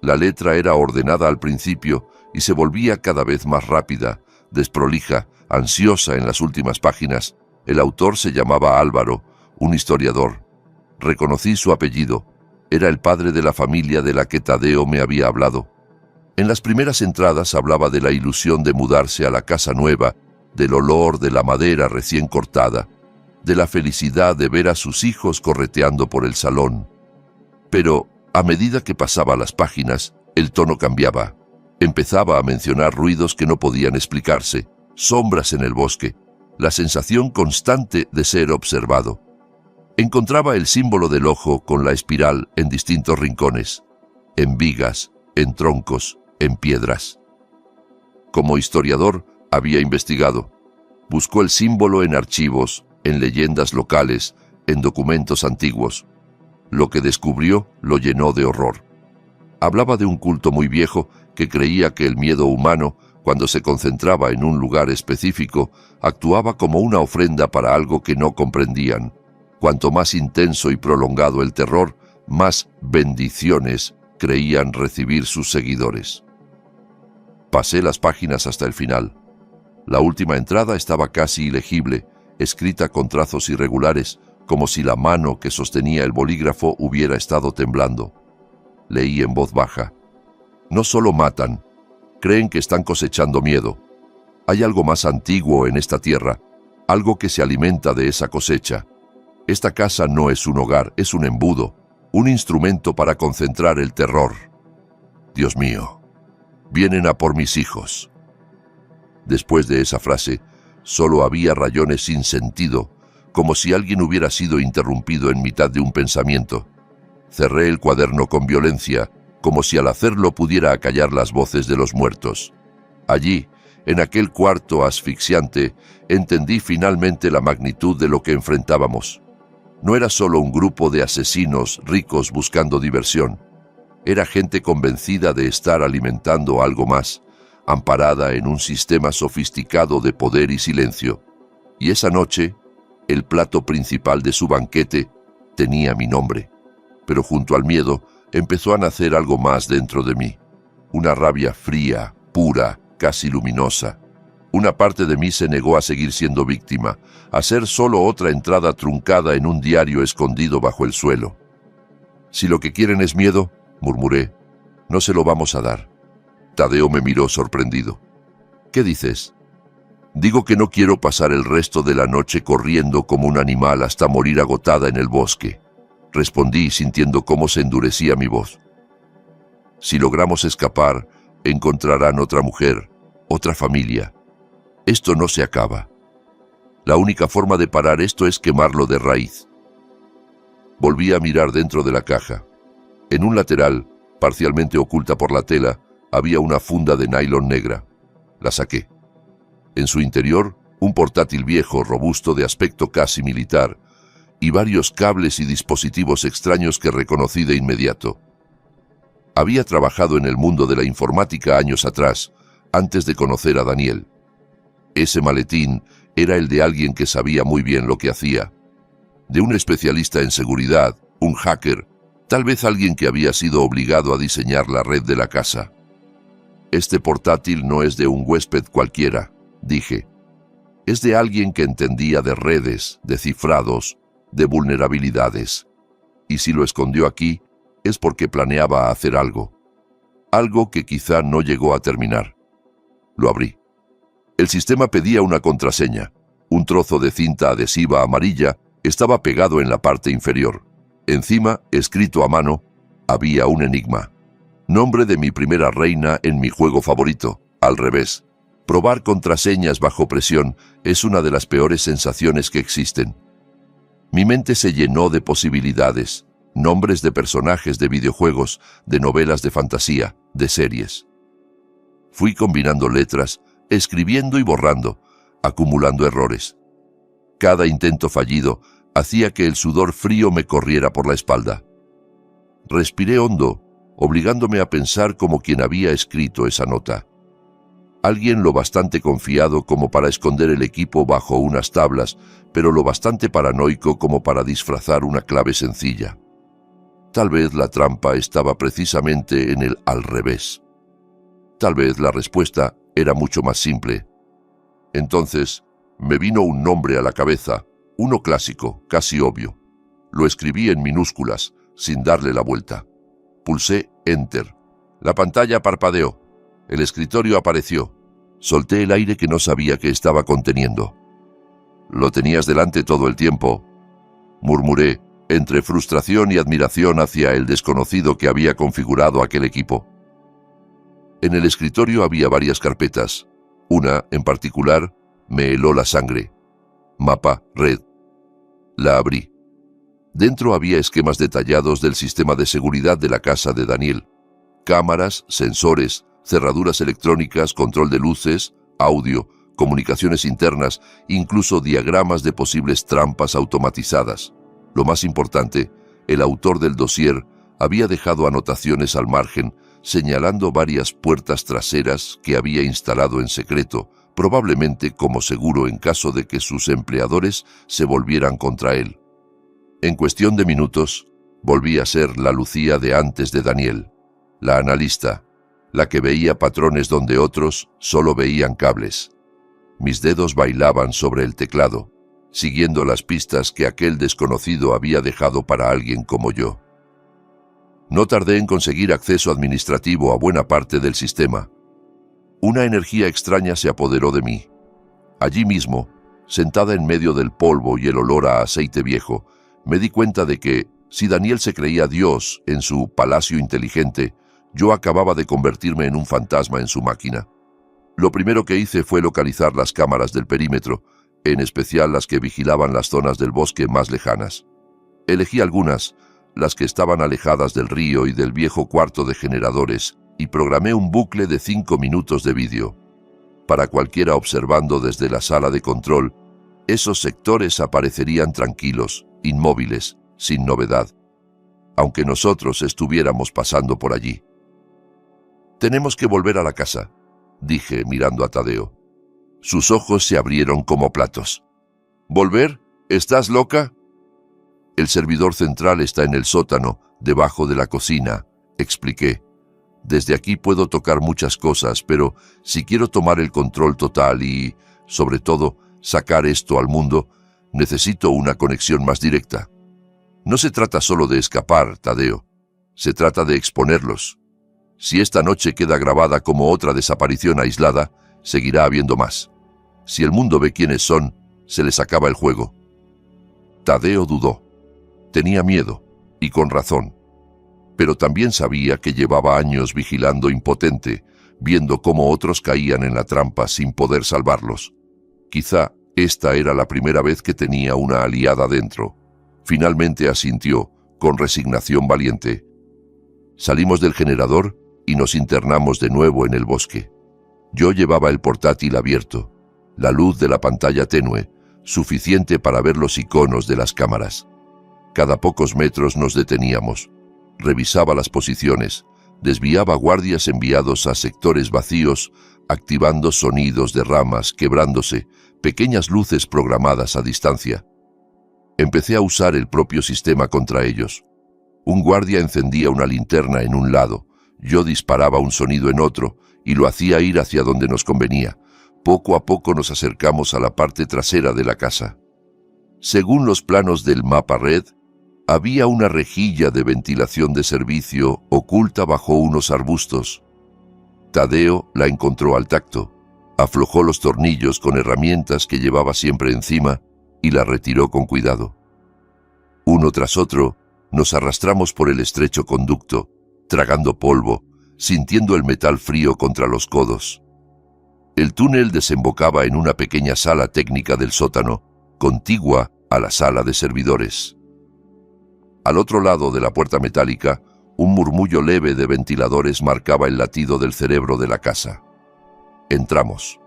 La letra era ordenada al principio y se volvía cada vez más rápida, desprolija, ansiosa en las últimas páginas. El autor se llamaba Álvaro, un historiador. Reconocí su apellido. Era el padre de la familia de la que Tadeo me había hablado. En las primeras entradas hablaba de la ilusión de mudarse a la casa nueva, del olor de la madera recién cortada, de la felicidad de ver a sus hijos correteando por el salón. Pero, a medida que pasaba las páginas, el tono cambiaba. Empezaba a mencionar ruidos que no podían explicarse, sombras en el bosque, la sensación constante de ser observado. Encontraba el símbolo del ojo con la espiral en distintos rincones, en vigas, en troncos, en piedras. Como historiador, había investigado. Buscó el símbolo en archivos, en leyendas locales, en documentos antiguos. Lo que descubrió lo llenó de horror. Hablaba de un culto muy viejo que creía que el miedo humano, cuando se concentraba en un lugar específico, actuaba como una ofrenda para algo que no comprendían. Cuanto más intenso y prolongado el terror, más bendiciones creían recibir sus seguidores. Pasé las páginas hasta el final. La última entrada estaba casi ilegible, escrita con trazos irregulares, como si la mano que sostenía el bolígrafo hubiera estado temblando. Leí en voz baja. No solo matan, creen que están cosechando miedo. Hay algo más antiguo en esta tierra, algo que se alimenta de esa cosecha. Esta casa no es un hogar, es un embudo, un instrumento para concentrar el terror. Dios mío, vienen a por mis hijos. Después de esa frase, solo había rayones sin sentido, como si alguien hubiera sido interrumpido en mitad de un pensamiento. Cerré el cuaderno con violencia, como si al hacerlo pudiera acallar las voces de los muertos. Allí, en aquel cuarto asfixiante, entendí finalmente la magnitud de lo que enfrentábamos. No era solo un grupo de asesinos ricos buscando diversión. Era gente convencida de estar alimentando algo más, amparada en un sistema sofisticado de poder y silencio. Y esa noche, el plato principal de su banquete tenía mi nombre. Pero junto al miedo empezó a nacer algo más dentro de mí. Una rabia fría, pura, casi luminosa. Una parte de mí se negó a seguir siendo víctima, a ser solo otra entrada truncada en un diario escondido bajo el suelo. «Si lo que quieren es miedo», murmuré, «no se lo vamos a dar». Tadeo me miró sorprendido. «¿Qué dices?» «Digo que no quiero pasar el resto de la noche corriendo como un animal hasta morir agotada en el bosque», respondí sintiendo cómo se endurecía mi voz. «Si logramos escapar, encontrarán otra mujer, otra familia. Esto no se acaba. La única forma de parar esto es quemarlo de raíz». Volví a mirar dentro de la caja. En un lateral, parcialmente oculta por la tela, había una funda de nylon negra. La saqué. En su interior, un portátil viejo, robusto, de aspecto casi militar, y varios cables y dispositivos extraños que reconocí de inmediato. Había trabajado en el mundo de la informática años atrás, antes de conocer a Daniel. Ese maletín era el de alguien que sabía muy bien lo que hacía. De un especialista en seguridad, un hacker, tal vez alguien que había sido obligado a diseñar la red de la casa. «Este portátil no es de un huésped cualquiera», dije. «Es de alguien que entendía de redes, de cifrados, de vulnerabilidades. Y si lo escondió aquí, es porque planeaba hacer algo. Algo que quizá no llegó a terminar». Lo abrí. El sistema pedía una contraseña. Un trozo de cinta adhesiva amarilla estaba pegado en la parte inferior. Encima, escrito a mano, había un enigma. Nombre de mi primera reina en mi juego favorito, al revés. Probar contraseñas bajo presión es una de las peores sensaciones que existen. Mi mente se llenó de posibilidades, nombres de personajes de videojuegos, de novelas de fantasía, de series. Fui combinando letras, escribiendo y borrando, acumulando errores. Cada intento fallido hacía que el sudor frío me corriera por la espalda. Respiré hondo, obligándome a pensar como quien había escrito esa nota. Alguien lo bastante confiado como para esconder el equipo bajo unas tablas, pero lo bastante paranoico como para disfrazar una clave sencilla. Tal vez la trampa estaba precisamente en el al revés. Tal vez la respuesta era mucho más simple. Entonces me vino un nombre a la cabeza, uno clásico, casi obvio. Lo escribí en minúsculas, sin darle la vuelta. Pulsé Enter. La pantalla parpadeó. El escritorio apareció. Solté el aire que no sabía que estaba conteniendo. «Lo tenías delante todo el tiempo», murmuré, entre frustración y admiración hacia el desconocido que había configurado aquel equipo. En el escritorio había varias carpetas. Una, en particular, me heló la sangre. Mapa Red. La abrí. Dentro había esquemas detallados del sistema de seguridad de la casa de Daniel. Cámaras, sensores, cerraduras electrónicas, control de luces, audio, comunicaciones internas, incluso diagramas de posibles trampas automatizadas. Lo más importante, el autor del dossier había dejado anotaciones al margen, señalando varias puertas traseras que había instalado en secreto, probablemente como seguro en caso de que sus empleadores se volvieran contra él. En cuestión de minutos, volví a ser la Lucía de antes de Daniel, la analista, la que veía patrones donde otros solo veían cables. Mis dedos bailaban sobre el teclado, siguiendo las pistas que aquel desconocido había dejado para alguien como yo. No tardé en conseguir acceso administrativo a buena parte del sistema. Una energía extraña se apoderó de mí. Allí mismo, sentada en medio del polvo y el olor a aceite viejo, me di cuenta de que, si Daniel se creía Dios en su palacio inteligente, yo acababa de convertirme en un fantasma en su máquina. Lo primero que hice fue localizar las cámaras del perímetro, en especial las que vigilaban las zonas del bosque más lejanas. Elegí algunas, las que estaban alejadas del río y del viejo cuarto de generadores, y programé un bucle de 5 minutos de vídeo. Para cualquiera observando desde la sala de control, esos sectores aparecerían tranquilos, inmóviles, sin novedad, aunque nosotros estuviéramos pasando por allí. «Tenemos que volver a la casa», dije mirando a Tadeo. Sus ojos se abrieron como platos. «¿Volver? ¿Estás loca?» «El servidor central está en el sótano, debajo de la cocina», expliqué. Desde aquí puedo tocar muchas cosas, pero si quiero tomar el control total y, sobre todo, sacar esto al mundo, necesito una conexión más directa. No se trata solo de escapar, Tadeo. Se trata de exponerlos. Si esta noche queda grabada como otra desaparición aislada, seguirá habiendo más. Si el mundo ve quiénes son, se les acaba el juego. Tadeo dudó. Tenía miedo, y con razón. Pero también sabía que llevaba años vigilando impotente, viendo cómo otros caían en la trampa sin poder salvarlos. Quizá esta era la primera vez que tenía una aliada dentro. Finalmente asintió, con resignación valiente. Salimos del generador y nos internamos de nuevo en el bosque. Yo llevaba el portátil abierto, la luz de la pantalla tenue, suficiente para ver los iconos de las cámaras. Cada pocos metros nos deteníamos. Revisaba las posiciones, desviaba guardias enviados a sectores vacíos, activando sonidos de ramas quebrándose, pequeñas luces programadas a distancia. Empecé a usar el propio sistema contra ellos. Un guardia encendía una linterna en un lado, yo disparaba un sonido en otro y lo hacía ir hacia donde nos convenía. Poco a poco nos acercamos a la parte trasera de la casa. Según los planos del mapa red, había una rejilla de ventilación de servicio oculta bajo unos arbustos. Tadeo la encontró al tacto, aflojó los tornillos con herramientas que llevaba siempre encima y la retiró con cuidado. Uno tras otro, nos arrastramos por el estrecho conducto, tragando polvo, sintiendo el metal frío contra los codos. El túnel desembocaba en una pequeña sala técnica del sótano, contigua a la sala de servidores. Al otro lado de la puerta metálica, un murmullo leve de ventiladores marcaba el latido del cerebro de la casa. Entramos.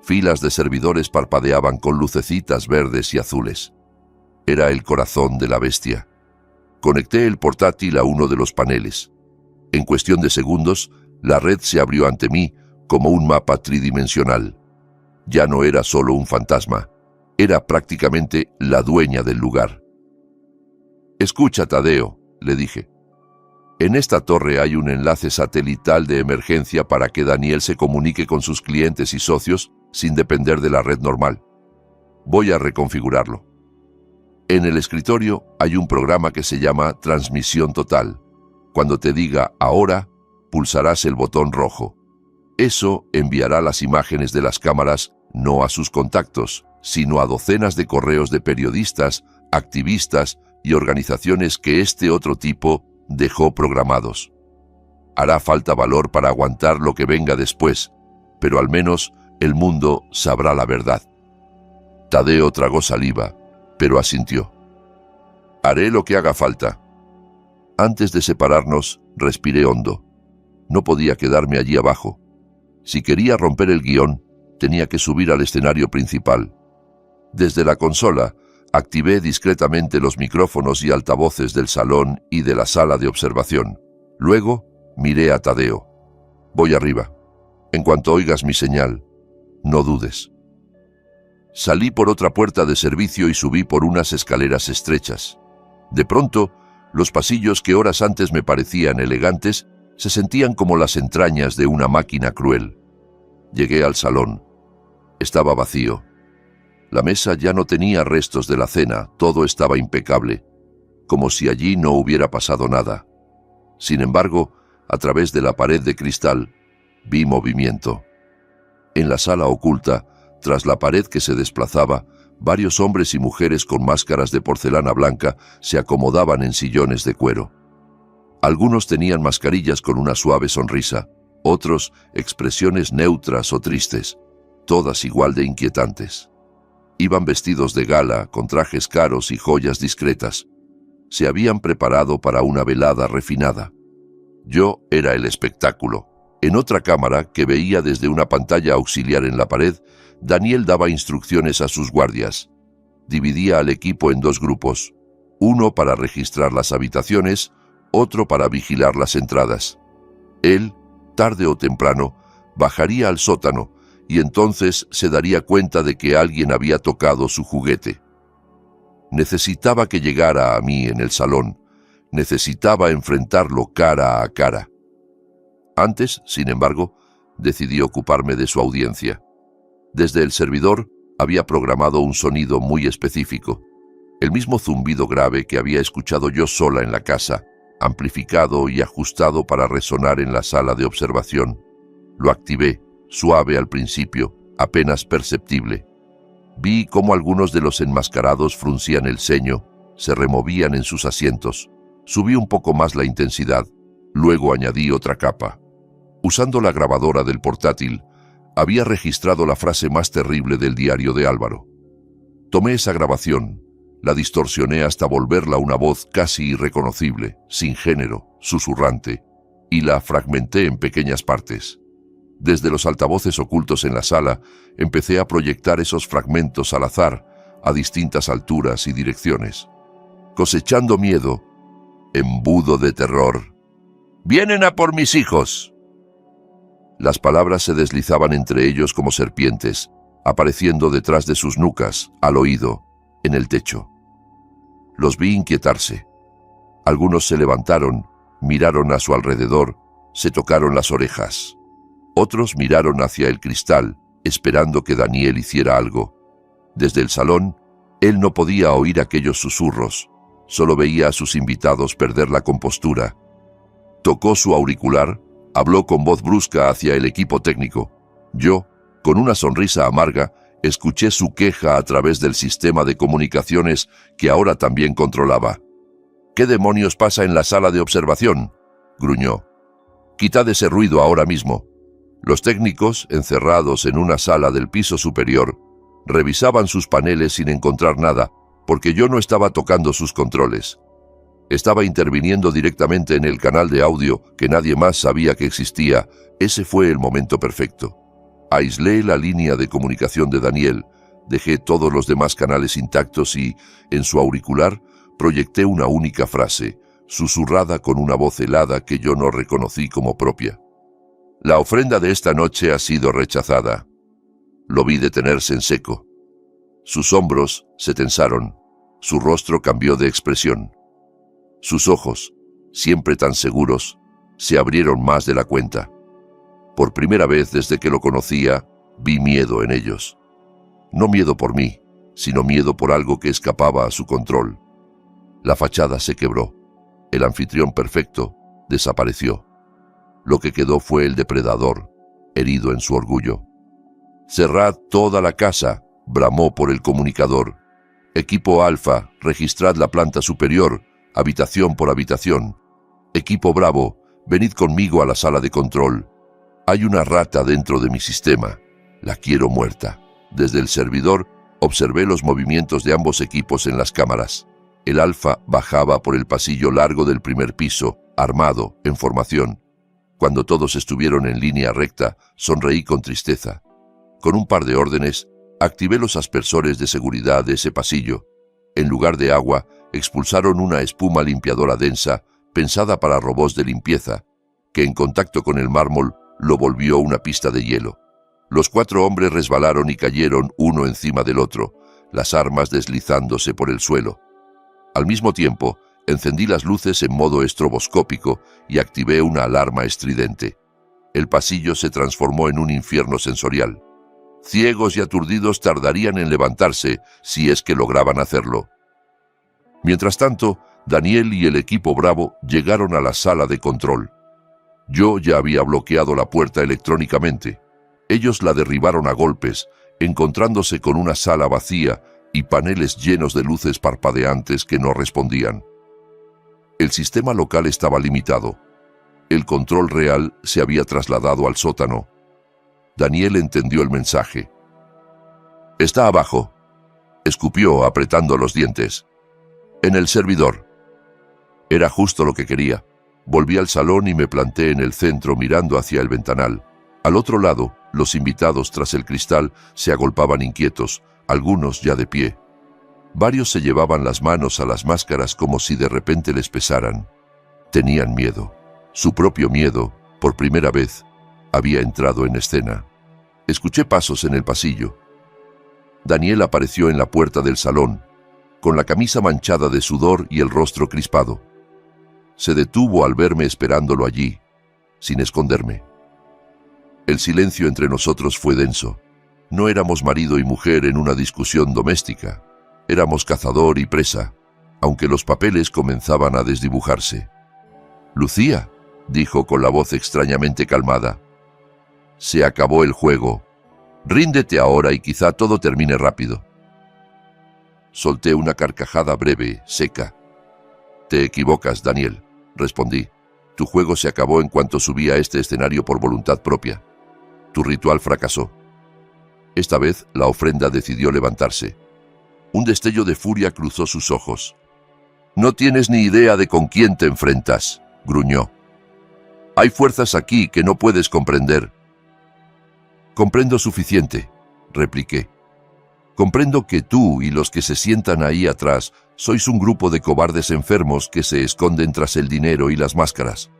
Filas de servidores parpadeaban con lucecitas verdes y azules. Era el corazón de la bestia. Conecté el portátil a uno de los paneles. En cuestión de segundos, la red se abrió ante mí como un mapa tridimensional. Ya no era solo un fantasma, era prácticamente la dueña del lugar. «Escucha, Tadeo», le dije. «En esta torre hay un enlace satelital de emergencia para que Daniel se comunique con sus clientes y socios sin depender de la red normal. Voy a reconfigurarlo. En el escritorio hay un programa que se llama Transmisión Total. Cuando te diga ahora, pulsarás el botón rojo. Eso enviará las imágenes de las cámaras no a sus contactos, sino a docenas de correos de periodistas, activistas y organizaciones que este otro tipo dejó programados. Hará falta valor para aguantar lo que venga después, pero al menos el mundo sabrá la verdad». Tadeo tragó saliva, pero asintió. «Haré lo que haga falta». Antes de separarnos, respiré hondo. No podía quedarme allí abajo. Si quería romper el guión, tenía que subir al escenario principal. Desde la consola, activé discretamente los micrófonos y altavoces del salón y de la sala de observación. Luego, miré a Tadeo. «Voy arriba. En cuanto oigas mi señal, no dudes». Salí por otra puerta de servicio y subí por unas escaleras estrechas. De pronto, los pasillos que horas antes me parecían elegantes se sentían como las entrañas de una máquina cruel. Llegué al salón. Estaba vacío. La mesa ya no tenía restos de la cena, todo estaba impecable, como si allí no hubiera pasado nada. Sin embargo, a través de la pared de cristal, vi movimiento. En la sala oculta, tras la pared que se desplazaba, varios hombres y mujeres con máscaras de porcelana blanca se acomodaban en sillones de cuero. Algunos tenían mascarillas con una suave sonrisa, otros expresiones neutras o tristes, todas igual de inquietantes. Iban vestidos de gala, con trajes caros y joyas discretas. Se habían preparado para una velada refinada. Yo era el espectáculo. En otra cámara, que veía desde una pantalla auxiliar en la pared, Daniel daba instrucciones a sus guardias. Dividía al equipo en dos grupos, uno para registrar las habitaciones, otro para vigilar las entradas. Él, tarde o temprano, bajaría al sótano y entonces se daría cuenta de que alguien había tocado su juguete. Necesitaba que llegara a mí en el salón. Necesitaba enfrentarlo cara a cara. Antes, sin embargo, decidí ocuparme de su audiencia. Desde el servidor había programado un sonido muy específico, el mismo zumbido grave que había escuchado yo sola en la casa, amplificado y ajustado para resonar en la sala de observación. Lo activé, suave al principio, apenas perceptible. Vi cómo algunos de los enmascarados fruncían el ceño, se removían en sus asientos. Subí un poco más la intensidad, luego añadí otra capa. Usando la grabadora del portátil, había registrado la frase más terrible del diario de Álvaro. Tomé esa grabación, la distorsioné hasta volverla una voz casi irreconocible, sin género, susurrante, y la fragmenté en pequeñas partes. Desde los altavoces ocultos en la sala, empecé a proyectar esos fragmentos al azar, a distintas alturas y direcciones. Cosechando miedo, embudo de terror. ¡Vienen a por mis hijos! Las palabras se deslizaban entre ellos como serpientes, apareciendo detrás de sus nucas, al oído, en el techo. Los vi inquietarse. Algunos se levantaron, miraron a su alrededor, se tocaron las orejas. Otros miraron hacia el cristal, esperando que Daniel hiciera algo. Desde el salón, él no podía oír aquellos susurros, solo veía a sus invitados perder la compostura. Tocó su auricular, habló con voz brusca hacia el equipo técnico. Yo, con una sonrisa amarga, escuché su queja a través del sistema de comunicaciones que ahora también controlaba. «¿Qué demonios pasa en la sala de observación?», gruñó. «Quitad ese ruido ahora mismo». Los técnicos, encerrados en una sala del piso superior, revisaban sus paneles sin encontrar nada, porque yo no estaba tocando sus controles. Estaba interviniendo directamente en el canal de audio que nadie más sabía que existía. Ese fue el momento perfecto. Aislé la línea de comunicación de Daniel, dejé todos los demás canales intactos y, en su auricular, proyecté una única frase, susurrada con una voz helada que yo no reconocí como propia. «La ofrenda de esta noche ha sido rechazada». Lo vi detenerse en seco. Sus hombros se tensaron, su rostro cambió de expresión. Sus ojos, siempre tan seguros, se abrieron más de la cuenta. Por primera vez desde que lo conocía, vi miedo en ellos. No miedo por mí, sino miedo por algo que escapaba a su control. La fachada se quebró. El anfitrión perfecto desapareció. Lo que quedó fue el depredador, herido en su orgullo. «Cerrad toda la casa», bramó por el comunicador. «Equipo Alfa, registrad la planta superior, habitación por habitación. Equipo Bravo, venid conmigo a la sala de control. Hay una rata dentro de mi sistema. La quiero muerta». Desde el servidor, observé los movimientos de ambos equipos en las cámaras. El Alfa bajaba por el pasillo largo del primer piso, armado, en formación. Cuando todos estuvieron en línea recta, sonreí con tristeza. Con un par de órdenes, activé los aspersores de seguridad de ese pasillo. En lugar de agua, expulsaron una espuma limpiadora densa, pensada para robots de limpieza, que en contacto con el mármol lo volvió una pista de hielo. Los 4 hombres resbalaron y cayeron uno encima del otro, las armas deslizándose por el suelo. Al mismo tiempo, encendí las luces en modo estroboscópico y activé una alarma estridente. El pasillo se transformó en un infierno sensorial. Ciegos y aturdidos tardarían en levantarse si es que lograban hacerlo. Mientras tanto, Daniel y el equipo Bravo llegaron a la sala de control. Yo ya había bloqueado la puerta electrónicamente. Ellos la derribaron a golpes, encontrándose con una sala vacía y paneles llenos de luces parpadeantes que no respondían. El sistema local estaba limitado. El control real se había trasladado al sótano. Daniel entendió el mensaje. «Está abajo», escupió apretando los dientes. «En el servidor». Era justo lo que quería. Volví al salón y me planté en el centro mirando hacia el ventanal. Al otro lado, los invitados tras el cristal se agolpaban inquietos, algunos ya de pie. Varios se llevaban las manos a las máscaras como si de repente les pesaran. Tenían miedo. Su propio miedo, por primera vez, había entrado en escena. Escuché pasos en el pasillo. Daniel apareció en la puerta del salón, con la camisa manchada de sudor y el rostro crispado. Se detuvo al verme esperándolo allí. sin esconderme. El silencio entre nosotros fue denso. No éramos marido y mujer en una discusión doméstica. Éramos cazador y presa, aunque los papeles comenzaban a desdibujarse. «Lucía», dijo con la voz extrañamente calmada, «se acabó el juego. Ríndete ahora y quizá todo termine rápido». Solté una carcajada breve, seca. «Te equivocas, Daniel», respondí. «Tu juego se acabó en cuanto subí a este escenario por voluntad propia. Tu ritual fracasó». Esta vez la ofrenda decidió levantarse. Un destello de furia cruzó sus ojos. «No tienes ni idea de con quién te enfrentas», gruñó. «Hay fuerzas aquí que no puedes comprender». «Comprendo suficiente», repliqué. «Comprendo que tú y los que se sientan ahí atrás sois un grupo de cobardes enfermos que se esconden tras el dinero y las máscaras.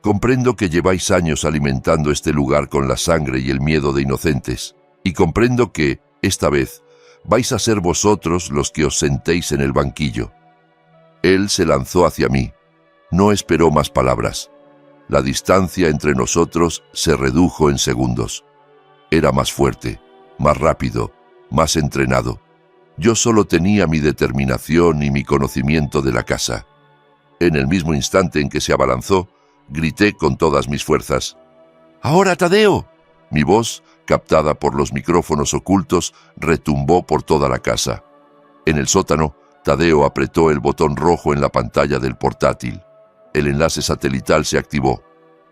Comprendo que lleváis años alimentando este lugar con la sangre y el miedo de inocentes. Y comprendo que, esta vez, vais a ser vosotros los que os sentéis en el banquillo». Él se lanzó hacia mí. No esperó más palabras. La distancia entre nosotros se redujo en segundos. Era más fuerte, más rápido, más entrenado. Yo solo tenía mi determinación y mi conocimiento de la casa. En el mismo instante en que se abalanzó, grité con todas mis fuerzas: «¡Ahora, Tadeo!». Mi voz, captada por los micrófonos ocultos, retumbó por toda la casa. En el sótano, Tadeo apretó el botón rojo en la pantalla del portátil. El enlace satelital se activó.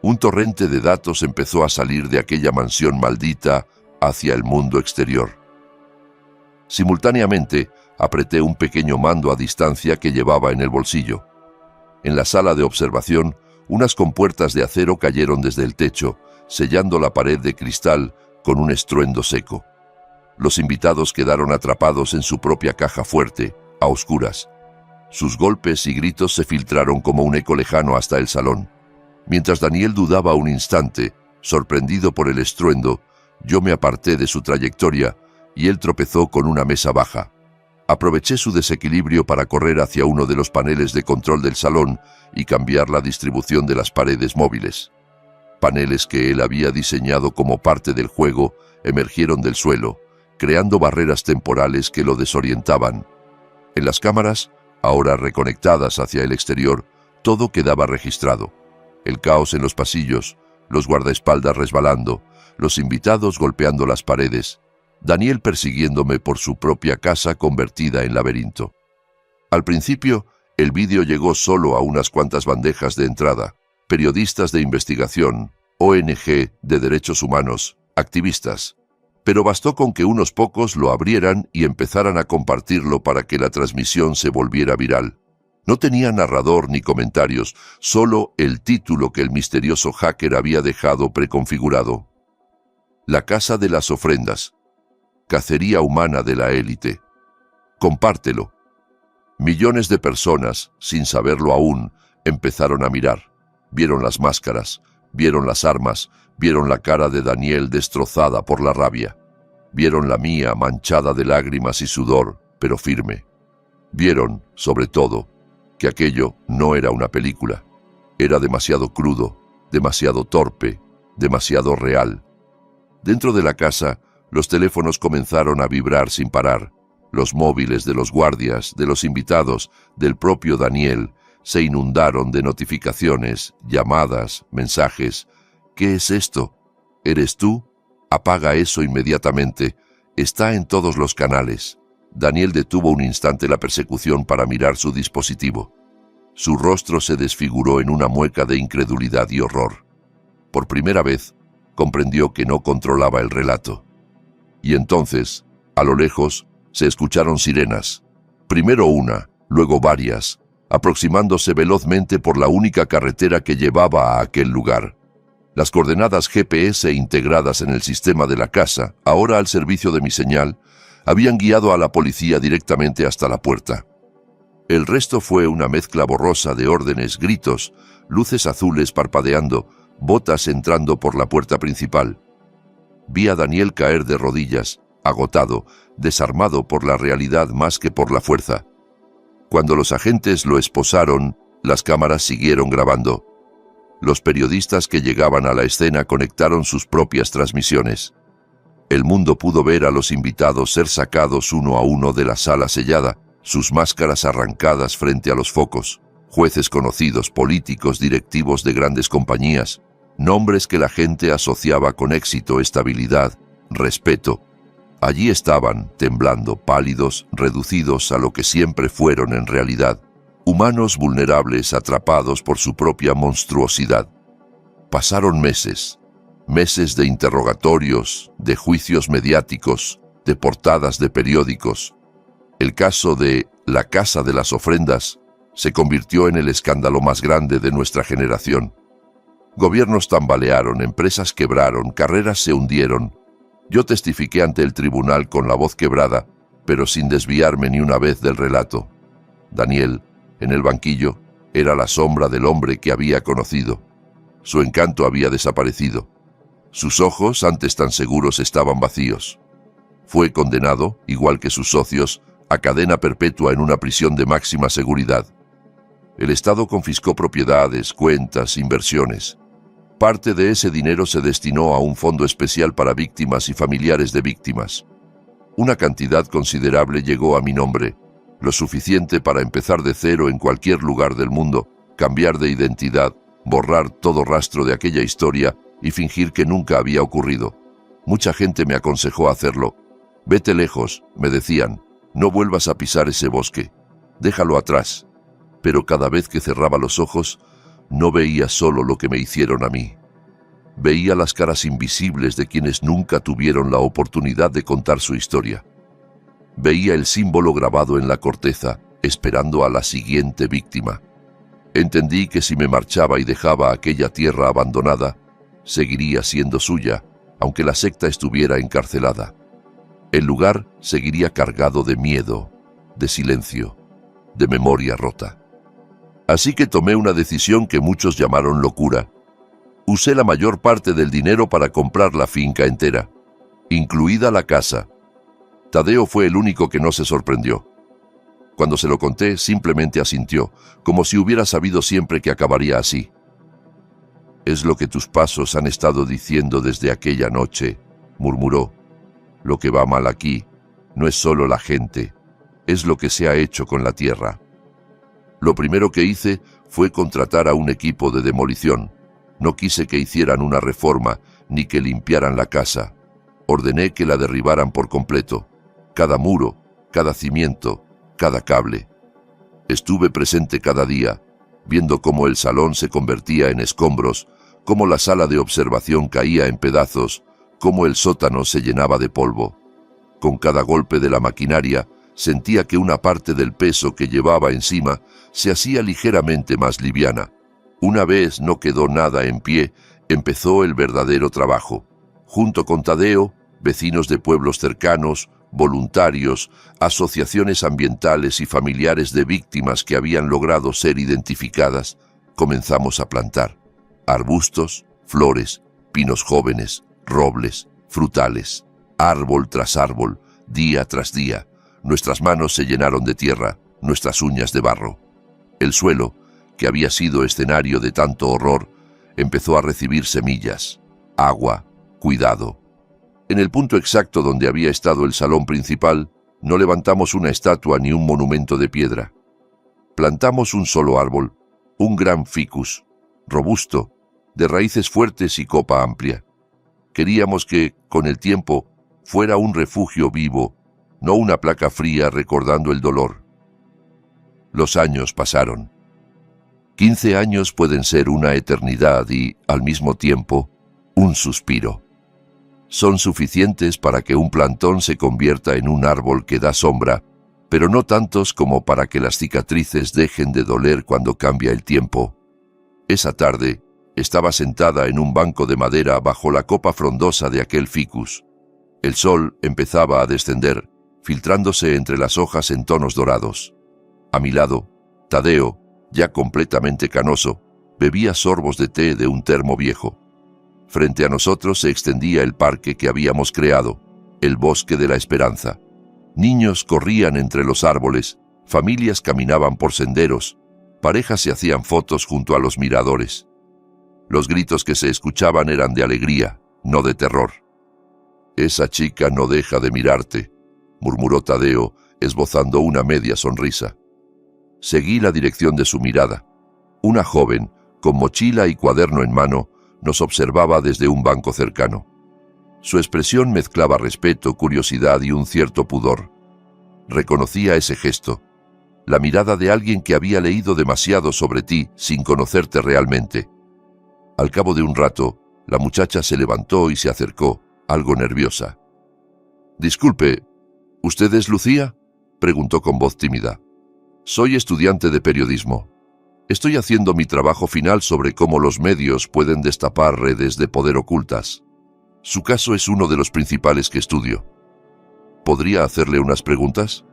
Un torrente de datos empezó a salir de aquella mansión maldita hacia el mundo exterior. Simultáneamente, apreté un pequeño mando a distancia que llevaba en el bolsillo. En la sala de observación, unas compuertas de acero cayeron desde el techo, sellando la pared de cristal con un estruendo seco. Los invitados quedaron atrapados en su propia caja fuerte, a oscuras. Sus golpes y gritos se filtraron como un eco lejano hasta el salón. Mientras Daniel dudaba un instante, sorprendido por el estruendo, yo me aparté de su trayectoria y él tropezó con una mesa baja. Aproveché su desequilibrio para correr hacia uno de los paneles de control del salón y cambiar la distribución de las paredes móviles. Paneles que él había diseñado como parte del juego emergieron del suelo, creando barreras temporales que lo desorientaban. En las cámaras, ahora reconectadas hacia el exterior, todo quedaba registrado. El caos en los pasillos, los guardaespaldas resbalando, los invitados golpeando las paredes, Daniel persiguiéndome por su propia casa convertida en laberinto. Al principio, el vídeo llegó solo a unas cuantas bandejas de entrada: periodistas de investigación, ONG de derechos humanos, activistas. Pero bastó con que unos pocos lo abrieran y empezaran a compartirlo para que la transmisión se volviera viral. No tenía narrador ni comentarios, solo el título que el misterioso hacker había dejado preconfigurado: La Casa de las Ofrendas. Cacería humana de la élite. Compártelo. Millones de personas, sin saberlo aún, empezaron a mirar. Vieron las máscaras, vieron las armas, vieron la cara de Daniel destrozada por la rabia. Vieron la mía manchada de lágrimas y sudor, pero firme. Vieron, sobre todo, que aquello no era una película. Era demasiado crudo, demasiado torpe, demasiado real. Dentro de la casa, los teléfonos comenzaron a vibrar sin parar. Los móviles de los guardias, de los invitados, del propio Daniel, se inundaron de notificaciones, llamadas, mensajes. ¿Qué es esto? ¿Eres tú? Apaga eso inmediatamente. Está en todos los canales. Daniel detuvo un instante la persecución para mirar su dispositivo. Su rostro se desfiguró en una mueca de incredulidad y horror. Por primera vez, comprendió que no controlaba el relato. Y entonces, a lo lejos, se escucharon sirenas. Primero una, luego varias, aproximándose velozmente por la única carretera que llevaba a aquel lugar. Las coordenadas GPS integradas en el sistema de la casa, ahora al servicio de mi señal, habían guiado a la policía directamente hasta la puerta. El resto fue una mezcla borrosa de órdenes, gritos, luces azules parpadeando, botas entrando por la puerta principal. Vi a Daniel caer de rodillas, agotado, desarmado por la realidad más que por la fuerza. Cuando los agentes lo esposaron, las cámaras siguieron grabando. Los periodistas que llegaban a la escena conectaron sus propias transmisiones. El mundo pudo ver a los invitados ser sacados uno a uno de la sala sellada, sus máscaras arrancadas frente a los focos. Jueces conocidos, políticos, directivos de grandes compañías, nombres que la gente asociaba con éxito, estabilidad, respeto. Allí estaban, temblando, pálidos, reducidos a lo que siempre fueron en realidad, humanos vulnerables atrapados por su propia monstruosidad. Pasaron meses de interrogatorios, de juicios mediáticos, de portadas de periódicos. El caso de la Casa de las Ofrendas se convirtió en el escándalo más grande de nuestra generación. Gobiernos tambalearon, empresas quebraron, carreras se hundieron. Yo testifiqué ante el tribunal con la voz quebrada, pero sin desviarme ni una vez del relato. Daniel, en el banquillo, era la sombra del hombre que había conocido. Su encanto había desaparecido. Sus ojos, antes tan seguros, estaban vacíos. Fue condenado, igual que sus socios, a cadena perpetua en una prisión de máxima seguridad. El Estado confiscó propiedades, cuentas, inversiones. Parte de ese dinero se destinó a un fondo especial para víctimas y familiares de víctimas. Una cantidad considerable llegó a mi nombre, lo suficiente para empezar de cero en cualquier lugar del mundo, cambiar de identidad, borrar todo rastro de aquella historia y fingir que nunca había ocurrido. Mucha gente me aconsejó hacerlo. Vete lejos, me decían, no vuelvas a pisar ese bosque, déjalo atrás. Pero cada vez que cerraba los ojos, no veía solo lo que me hicieron a mí. Veía las caras invisibles de quienes nunca tuvieron la oportunidad de contar su historia. Veía el símbolo grabado en la corteza, esperando a la siguiente víctima. Entendí que si me marchaba y dejaba aquella tierra abandonada, seguiría siendo suya, aunque la secta estuviera encarcelada. El lugar seguiría cargado de miedo, de silencio, de memoria rota. Así que tomé una decisión que muchos llamaron locura. Usé la mayor parte del dinero para comprar la finca entera, incluida la casa. Tadeo fue el único que no se sorprendió. Cuando se lo conté, simplemente asintió, como si hubiera sabido siempre que acabaría así. «Es lo que tus pasos han estado diciendo desde aquella noche», murmuró. «Lo que va mal aquí no es solo la gente, es lo que se ha hecho con la tierra». Lo primero que hice fue contratar a un equipo de demolición. No quise que hicieran una reforma ni que limpiaran la casa. Ordené que la derribaran por completo. Cada muro, cada cimiento, cada cable. Estuve presente cada día, viendo cómo el salón se convertía en escombros, cómo la sala de observación caía en pedazos, cómo el sótano se llenaba de polvo. Con cada golpe de la maquinaria, sentía que una parte del peso que llevaba encima se hacía ligeramente más liviana. Una vez no quedó nada en pie, empezó el verdadero trabajo. Junto con Tadeo, vecinos de pueblos cercanos, voluntarios, asociaciones ambientales y familiares de víctimas que habían logrado ser identificadas, comenzamos a plantar arbustos, flores, pinos jóvenes, robles, frutales, árbol tras árbol, día tras día. Nuestras manos se llenaron de tierra, nuestras uñas de barro. El suelo, que había sido escenario de tanto horror, empezó a recibir semillas, agua, cuidado. En el punto exacto donde había estado el salón principal, no levantamos una estatua ni un monumento de piedra. Plantamos un solo árbol, un gran ficus, robusto, de raíces fuertes y copa amplia. Queríamos que, con el tiempo, fuera un refugio vivo, no una placa fría recordando el dolor. Los años pasaron. 15 años pueden ser una eternidad y, al mismo tiempo, un suspiro. Son suficientes para que un plantón se convierta en un árbol que da sombra, pero no tantos como para que las cicatrices dejen de doler cuando cambia el tiempo. Esa tarde, estaba sentada en un banco de madera bajo la copa frondosa de aquel ficus. El sol empezaba a descender, filtrándose entre las hojas en tonos dorados. A mi lado, Tadeo, ya completamente canoso, bebía sorbos de té de un termo viejo. Frente a nosotros se extendía el parque que habíamos creado, el bosque de la esperanza. Niños corrían entre los árboles, familias caminaban por senderos, parejas se hacían fotos junto a los miradores. Los gritos que se escuchaban eran de alegría, no de terror. «Esa chica no deja de mirarte», murmuró Tadeo, esbozando una media sonrisa. Seguí la dirección de su mirada. Una joven, con mochila y cuaderno en mano, nos observaba desde un banco cercano. Su expresión mezclaba respeto, curiosidad y un cierto pudor. Reconocía ese gesto, la mirada de alguien que había leído demasiado sobre ti sin conocerte realmente. Al cabo de un rato, la muchacha se levantó y se acercó, algo nerviosa. «Disculpe, ¿usted es Lucía?», preguntó con voz tímida. «Soy estudiante de periodismo. Estoy haciendo mi trabajo final sobre cómo los medios pueden destapar redes de poder ocultas. Su caso es uno de los principales que estudio. ¿Podría hacerle unas preguntas?».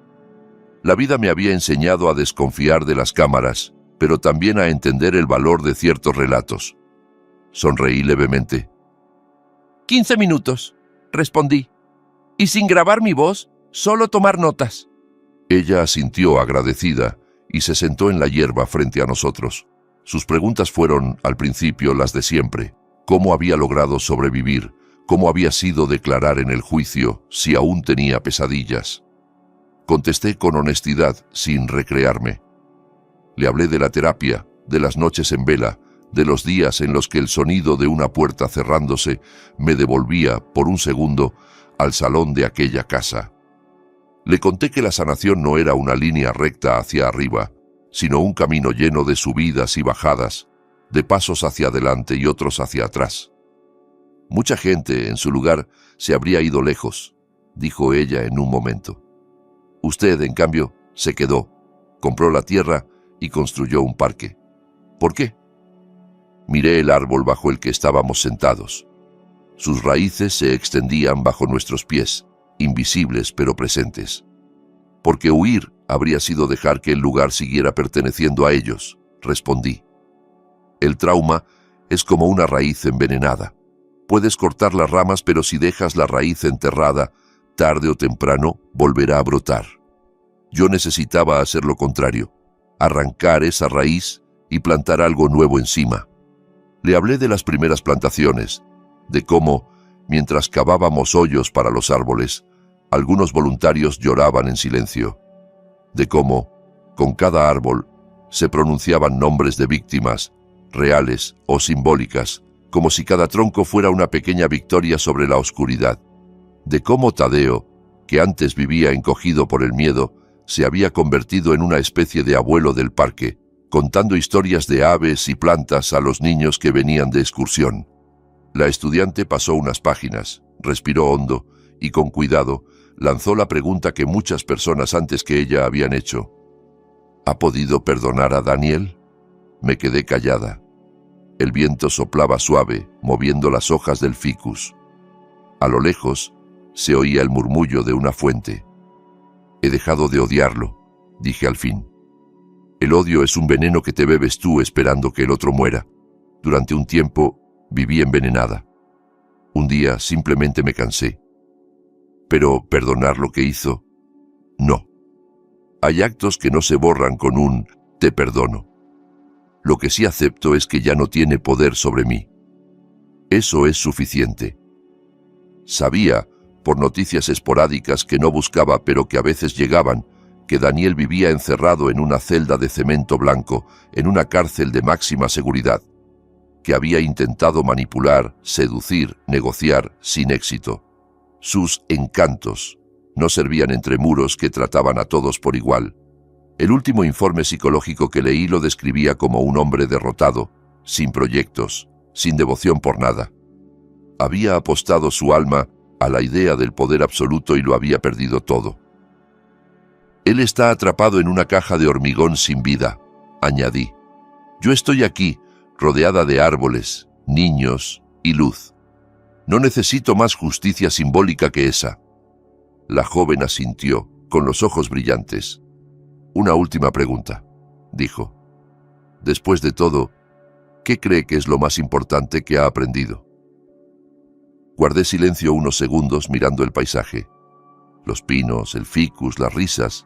La vida me había enseñado a desconfiar de las cámaras, pero también a entender el valor de ciertos relatos. Sonreí levemente. 15 minutos, respondí. Y sin grabar mi voz, solo tomar notas. Ella asintió agradecida y se sentó en la hierba frente a nosotros. Sus preguntas fueron, al principio, las de siempre. ¿Cómo había logrado sobrevivir? ¿Cómo había sido declarar en el juicio si aún tenía pesadillas? Contesté con honestidad, sin recrearme. Le hablé de la terapia, de las noches en vela, de los días en los que el sonido de una puerta cerrándose me devolvía, por un segundo, al salón de aquella casa. Le conté que la sanación no era una línea recta hacia arriba, sino un camino lleno de subidas y bajadas, de pasos hacia adelante y otros hacia atrás. Mucha gente, en su lugar, se habría ido lejos, dijo ella en un momento. Usted, en cambio, se quedó, compró la tierra y construyó un parque. ¿Por qué? Miré el árbol bajo el que estábamos sentados. Sus raíces se extendían bajo nuestros pies, invisibles pero presentes. Porque huir habría sido dejar que el lugar siguiera perteneciendo a ellos, respondí. El trauma es como una raíz envenenada. Puedes cortar las ramas, pero si dejas la raíz enterrada, tarde o temprano volverá a brotar. Yo necesitaba hacer lo contrario, arrancar esa raíz y plantar algo nuevo encima. Le hablé de las primeras plantaciones, de cómo, mientras cavábamos hoyos para los árboles, algunos voluntarios lloraban en silencio, de cómo, con cada árbol, se pronunciaban nombres de víctimas, reales o simbólicas, como si cada tronco fuera una pequeña victoria sobre la oscuridad, de cómo Tadeo, que antes vivía encogido por el miedo, se había convertido en una especie de abuelo del parque, contando historias de aves y plantas a los niños que venían de excursión. La estudiante pasó unas páginas, respiró hondo y con cuidado lanzó la pregunta que muchas personas antes que ella habían hecho. ¿Ha podido perdonar a Daniel? Me quedé callada. El viento soplaba suave, moviendo las hojas del ficus. A lo lejos se oía el murmullo de una fuente. He dejado de odiarlo, dije al fin. El odio es un veneno que te bebes tú esperando que el otro muera. Durante un tiempo viví envenenada. Un día simplemente me cansé. Pero perdonar lo que hizo, no. Hay actos que no se borran con un «te perdono». Lo que sí acepto es que ya no tiene poder sobre mí. Eso es suficiente. Sabía, por noticias esporádicas que no buscaba pero que a veces llegaban, que Daniel vivía encerrado en una celda de cemento blanco, en una cárcel de máxima seguridad, que había intentado manipular, seducir, negociar, sin éxito. Sus encantos no servían entre muros que trataban a todos por igual. El último informe psicológico que leí lo describía como un hombre derrotado, sin proyectos, sin devoción por nada. Había apostado su alma a la idea del poder absoluto y lo había perdido todo. Él está atrapado en una caja de hormigón sin vida, añadí. Yo estoy aquí, rodeada de árboles, niños y luz. No necesito más justicia simbólica que esa. La joven asintió, con los ojos brillantes. Una última pregunta, dijo. Después de todo, ¿qué cree que es lo más importante que ha aprendido? Guardé silencio unos segundos mirando el paisaje. Los pinos, el ficus, las risas,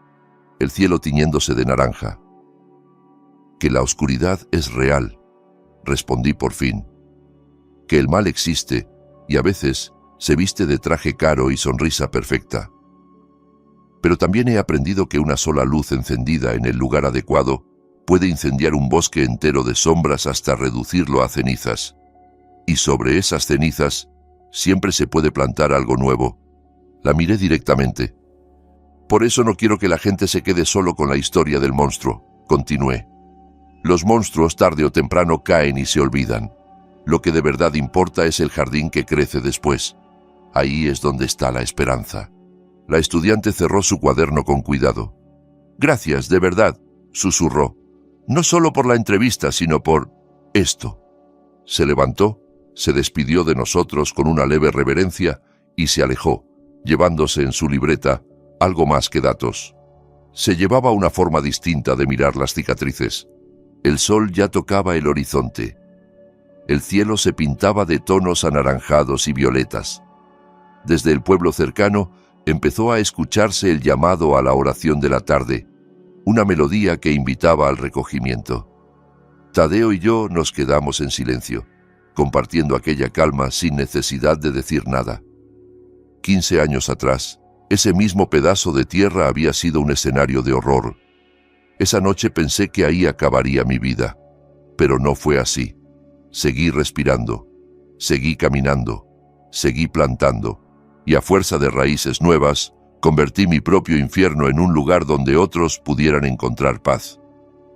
el cielo tiñéndose de naranja. Que la oscuridad es real, respondí por fin, que el mal existe y a veces se viste de traje caro y sonrisa perfecta. Pero también he aprendido que una sola luz encendida en el lugar adecuado puede incendiar un bosque entero de sombras hasta reducirlo a cenizas. Y sobre esas cenizas siempre se puede plantar algo nuevo. La miré directamente. Por eso no quiero que la gente se quede solo con la historia del monstruo, continué. Los monstruos tarde o temprano caen y se olvidan. Lo que de verdad importa es el jardín que crece después. Ahí es donde está la esperanza. La estudiante cerró su cuaderno con cuidado. Gracias, de verdad, susurró. No solo por la entrevista, sino por esto. Se levantó, se despidió de nosotros con una leve reverencia y se alejó, llevándose en su libreta algo más que datos. Se llevaba una forma distinta de mirar las cicatrices. El sol ya tocaba el horizonte. El cielo se pintaba de tonos anaranjados y violetas. Desde el pueblo cercano empezó a escucharse el llamado a la oración de la tarde, una melodía que invitaba al recogimiento. Tadeo y yo nos quedamos en silencio, compartiendo aquella calma sin necesidad de decir nada. 15 años atrás, ese mismo pedazo de tierra había sido un escenario de horror. Esa noche pensé que ahí acabaría mi vida, pero no fue así. Seguí respirando, seguí caminando, seguí plantando, y a fuerza de raíces nuevas, convertí mi propio infierno en un lugar donde otros pudieran encontrar paz.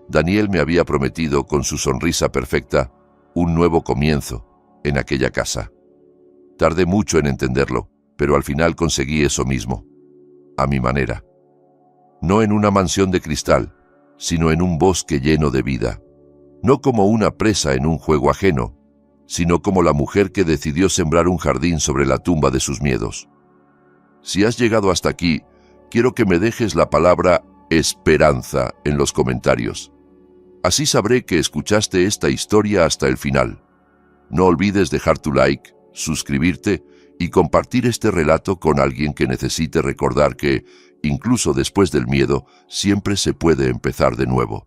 Daniel me había prometido, con su sonrisa perfecta, un nuevo comienzo en aquella casa. Tardé mucho en entenderlo, pero al final conseguí eso mismo, a mi manera. No en una mansión de cristal, sino en un bosque lleno de vida. No como una presa en un juego ajeno, sino como la mujer que decidió sembrar un jardín sobre la tumba de sus miedos. Si has llegado hasta aquí, quiero que me dejes la palabra esperanza en los comentarios. Así sabré que escuchaste esta historia hasta el final. No olvides dejar tu like, suscribirte y compartir este relato con alguien que necesite recordar que, incluso después del miedo, siempre se puede empezar de nuevo.